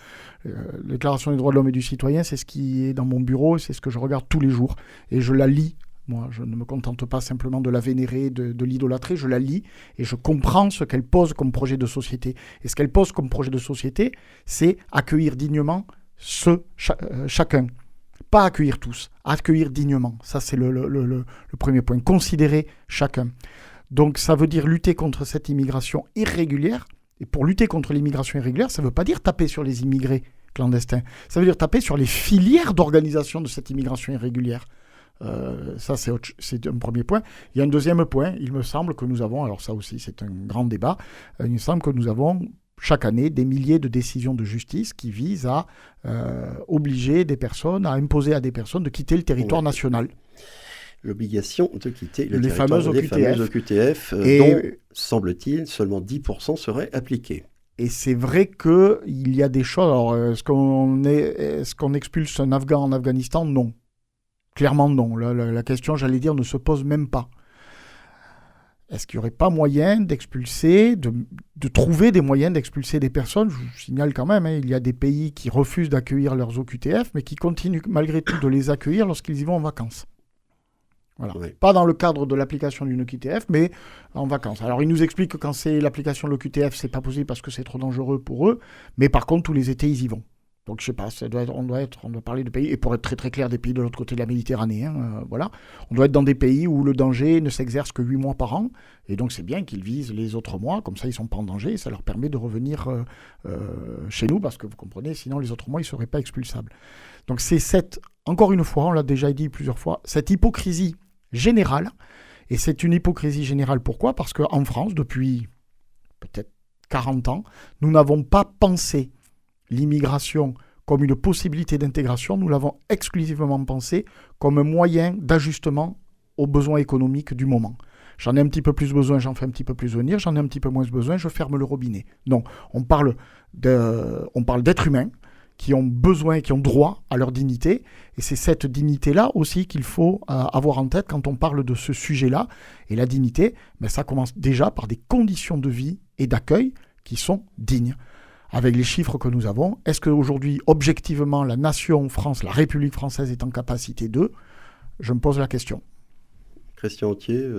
La Déclaration des droits de l'homme et du citoyen, c'est ce qui est dans mon bureau, c'est ce que je regarde tous les jours. Et je la lis. Moi, je ne me contente pas simplement de la vénérer, de l'idolâtrer, je la lis et je comprends ce qu'elle pose comme projet de société. Et ce qu'elle pose comme projet de société, c'est accueillir dignement chacun. Pas accueillir tous, accueillir dignement. Ça, c'est le premier point. Considérer chacun. Donc, ça veut dire lutter contre cette immigration irrégulière. Et pour lutter contre l'immigration irrégulière, ça ne veut pas dire taper sur les immigrés clandestins. Ça veut dire taper sur les filières d'organisation de cette immigration irrégulière. Ça, c'est un premier point. Il y a un deuxième point. Il me semble que nous avons, alors ça aussi, c'est un grand débat, il me semble que nous avons chaque année des milliers de décisions de justice qui visent à obliger des personnes, à imposer à des personnes de quitter le territoire national. l'obligation de quitter le les territoire fameuses des fameuses OQTF, dont, semble-t-il, seulement 10% seraient appliqués. Et c'est vrai qu'il y a des choses... Alors, est-ce qu'on expulse un Afghan en Afghanistan? Non. Clairement, non. La question, j'allais dire, ne se pose même pas. Est-ce qu'il n'y aurait pas moyen d'expulser, de trouver des moyens d'expulser des personnes? Je vous signale quand même, il y a des pays qui refusent d'accueillir leurs OQTF, mais qui continuent malgré tout de les accueillir lorsqu'ils y vont en vacances. Voilà. Oui. Pas dans le cadre de l'application d'une OQTF, mais en vacances. Alors, ils nous expliquent que quand c'est l'application de l'OQTF, c'est pas possible parce que c'est trop dangereux pour eux, mais par contre, tous les étés, ils y vont. Donc, je sais pas, on doit parler de pays, et pour être très très clair, des pays de l'autre côté de la Méditerranée, voilà. On doit être dans des pays où le danger ne s'exerce que 8 mois par an, et donc c'est bien qu'ils visent les autres mois, comme ça ils sont pas en danger, et ça leur permet de revenir chez nous, parce que vous comprenez, sinon les autres mois, ils seraient pas expulsables. Donc c'est encore une fois, on l'a déjà dit plusieurs fois, cette hypocrisie générale, et c'est une hypocrisie générale, pourquoi ? Parce qu'en France, depuis peut-être 40 ans, nous n'avons pas pensé l'immigration comme une possibilité d'intégration, nous l'avons exclusivement pensé comme un moyen d'ajustement aux besoins économiques du moment. J'en ai un petit peu plus besoin, j'en fais un petit peu plus venir, j'en ai un petit peu moins besoin, je ferme le robinet. Non, on parle d'êtres humains qui ont besoin, qui ont droit à leur dignité, et c'est cette dignité-là aussi qu'il faut avoir en tête quand on parle de ce sujet-là. Et la dignité, ça commence déjà par des conditions de vie et d'accueil qui sont dignes. Avec les chiffres que nous avons, est-ce qu'aujourd'hui, objectivement, la nation France, la République française est en capacité de ? Je me pose la question. Christian Authier,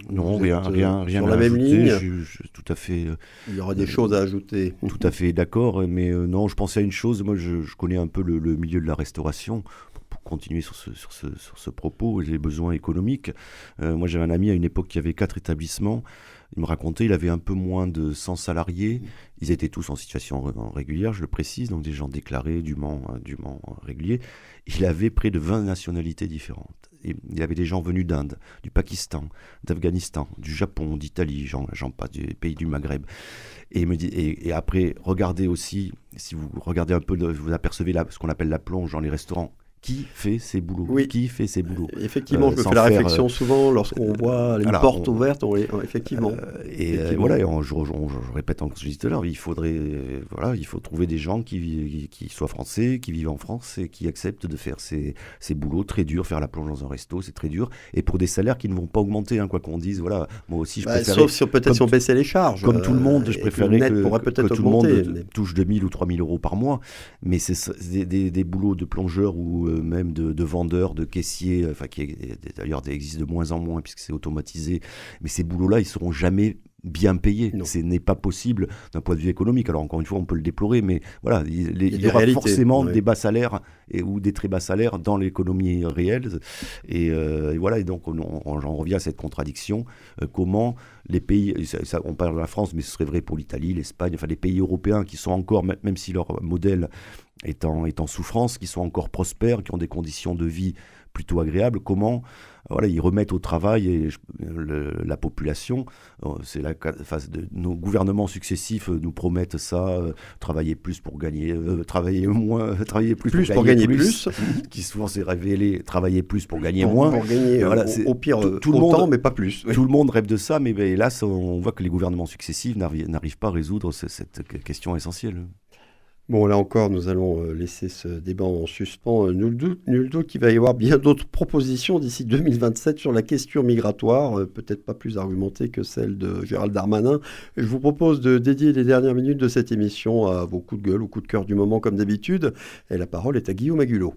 non, rien sur à la même ajouter. ligne. Je tout à fait. Il y aura des choses à ajouter. Tout à fait d'accord, mais non, je pensais à une chose. Moi, je connais un peu le milieu de la restauration. Pour continuer sur ce propos, les besoins économiques. Moi, j'avais un ami à une époque qui avait 4 établissements. Il me racontait, il avait un peu moins de 100 salariés. Ils étaient tous en situation régulière, je le précise, donc des gens déclarés, dûment réguliers. Il avait près de 20 nationalités différentes. Et il y avait des gens venus d'Inde, du Pakistan, d'Afghanistan, du Japon, d'Italie, j'en passe, des pays du Maghreb. Et il me dit, et après, regardez aussi, si vous regardez un peu, vous apercevez ce qu'on appelle la plonge dans les restaurants. Qui fait ses boulots ? Oui. Qui fait ses boulots ? Effectivement, je me fais la réflexion souvent lorsqu'on voit les portes ouvertes. Effectivement. Voilà, je répète encore ce que je disais tout à l'heure, il faut trouver des gens qui soient français, qui vivent en France et qui acceptent de faire ces boulots très durs. Faire la plonge dans un resto, c'est très dur. Et pour des salaires qui ne vont pas augmenter, quoi qu'on dise. Voilà, moi aussi, je préférais... Sauf si on baissait les charges. Comme tout le monde, je préférais que tout le monde touche 2 000 ou 3 000 euros par mois. Mais c'est des boulots de plongeur ou même de vendeurs, de caissiers, qui d'ailleurs existent de moins en moins puisque c'est automatisé. Mais ces boulots-là, ils ne seront jamais bien payés. Ce n'est pas possible d'un point de vue économique. Alors encore une fois, on peut le déplorer, mais voilà, il y aura forcément des bas salaires ou des très bas salaires dans l'économie réelle. Et voilà, et donc j'en reviens à cette contradiction. Comment les pays, on parle de la France, mais ce serait vrai pour l'Italie, l'Espagne, les pays européens qui sont encore, même si leur modèle est en souffrance, qui sont encore prospères, qui ont des conditions de vie plutôt agréables, comment ils remettent au travail la population. Nos gouvernements successifs nous promettent ça, travailler plus pour gagner, travailler plus pour gagner plus, qui souvent s'est révélé travailler plus pour gagner moins. Pour gagner au pire tout le monde, mais pas plus. Tout le monde rêve de ça, mais hélas, on voit que les gouvernements successifs n'arrivent pas à résoudre cette question essentielle. Bon, là encore, nous allons laisser ce débat en suspens. Nul doute qu'il va y avoir bien d'autres propositions d'ici 2027 sur la question migratoire, peut-être pas plus argumentées que celle de Gérald Darmanin. Je vous propose de dédier les dernières minutes de cette émission à vos coups de gueule ou coups de cœur du moment, comme d'habitude. Et la parole est à Guillaume Agulot.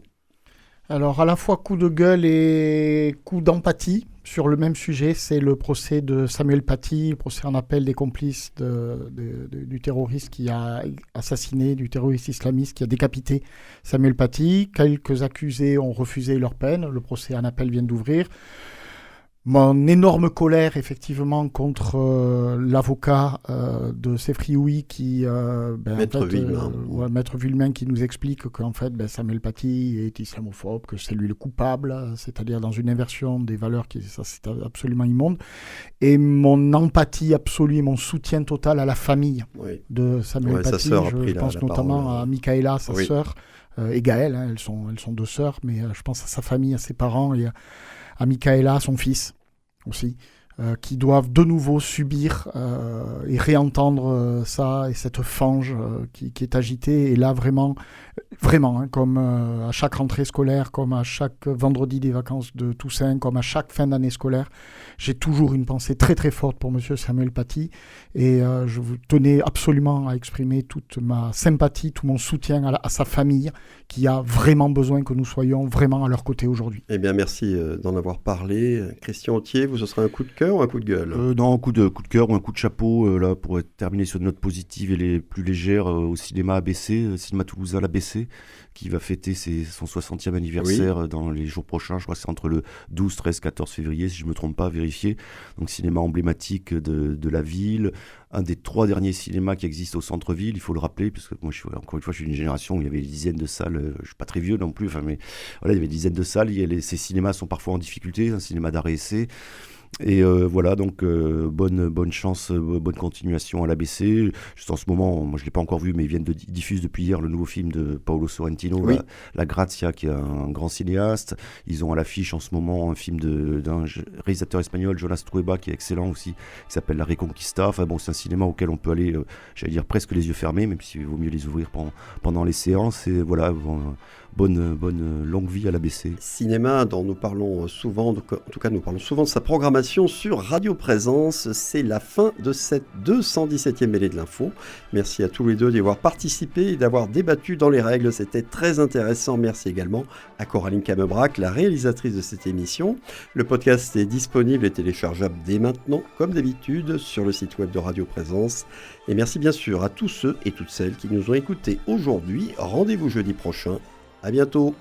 Alors, à la fois coup de gueule et coup d'empathie sur le même sujet, c'est le procès de Samuel Paty, le procès en appel des complices du terroriste qui a assassiné, du terroriste islamiste qui a décapité Samuel Paty. Quelques accusés ont refusé leur peine, le procès en appel vient d'ouvrir. Mon énorme colère, effectivement, contre l'avocat de Sefrioui qui... Maître Villemain qui nous explique qu'en fait, Samuel Paty est islamophobe, que c'est lui le coupable, c'est-à-dire dans une inversion des valeurs, ça c'est absolument immonde. Et mon empathie absolue et mon soutien total à la famille de Samuel Paty. Je pense notamment à Michaela, sa sœur, et Gaëlle, elles sont 2 sœurs, mais je pense à sa famille, à ses parents et à Michaela, son fils aussi, qui doivent de nouveau subir et réentendre ça et cette fange qui est agitée. Et là, vraiment, hein, comme à chaque rentrée scolaire, comme à chaque vendredi des vacances de Toussaint, comme à chaque fin d'année scolaire, j'ai toujours une pensée très très forte pour monsieur Samuel Paty. Et je vous tenais absolument à exprimer toute ma sympathie, tout mon soutien à sa famille, qui a vraiment besoin que nous soyons vraiment à leur côté aujourd'hui. Eh bien, merci d'en avoir parlé. Christian Authier, vous, ce sera un coup de cœur ou un coup de gueule ? Non, un coup de cœur ou un coup de chapeau, là, pour terminer sur une note positive et les plus légères, au cinéma ABC, cinéma toulousain l'ABC, qui va fêter son 60e anniversaire dans les jours prochains. Je crois que c'est entre le 12, 13, 14 février, si je ne me trompe pas, vérifier. Donc, cinéma emblématique de la ville. Un des 3 derniers cinémas qui existent au centre-ville, il faut le rappeler, parce que moi, encore une fois, je suis d'une génération où il y avait des dizaines de salles. Je ne suis pas très vieux non plus, mais voilà, il y avait des dizaines de salles. Ces cinémas sont parfois en difficulté, un cinéma d'art et essai. Et voilà, donc bonne chance, bonne continuation à l'ABC. Juste en ce moment, moi je ne l'ai pas encore vu, mais ils viennent de diffuser depuis hier le nouveau film de Paolo Sorrentino, La Grazia, qui est un grand cinéaste. Ils ont à l'affiche en ce moment un film d'un réalisateur espagnol, Jonas Trueba, qui est excellent aussi, qui s'appelle La Reconquista. Enfin bon, c'est un cinéma auquel on peut aller, j'allais dire presque les yeux fermés, même s'il vaut mieux les ouvrir pendant les séances. Et voilà, bonne longue vie à l'ABC. Cinéma dont nous parlons souvent, en tout cas nous parlons souvent de sa programmation sur Radio Présence. C'est la fin de cette 217e mêlée de l'info. Merci à tous les deux d'y avoir participé et d'avoir débattu dans les règles. C'était très intéressant. Merci également à Coraline Camebrac, la réalisatrice de cette émission. Le podcast est disponible et téléchargeable dès maintenant, comme d'habitude, sur le site web de Radio Présence. Et merci bien sûr à tous ceux et toutes celles qui nous ont écoutés aujourd'hui. Rendez-vous jeudi prochain. À bientôt.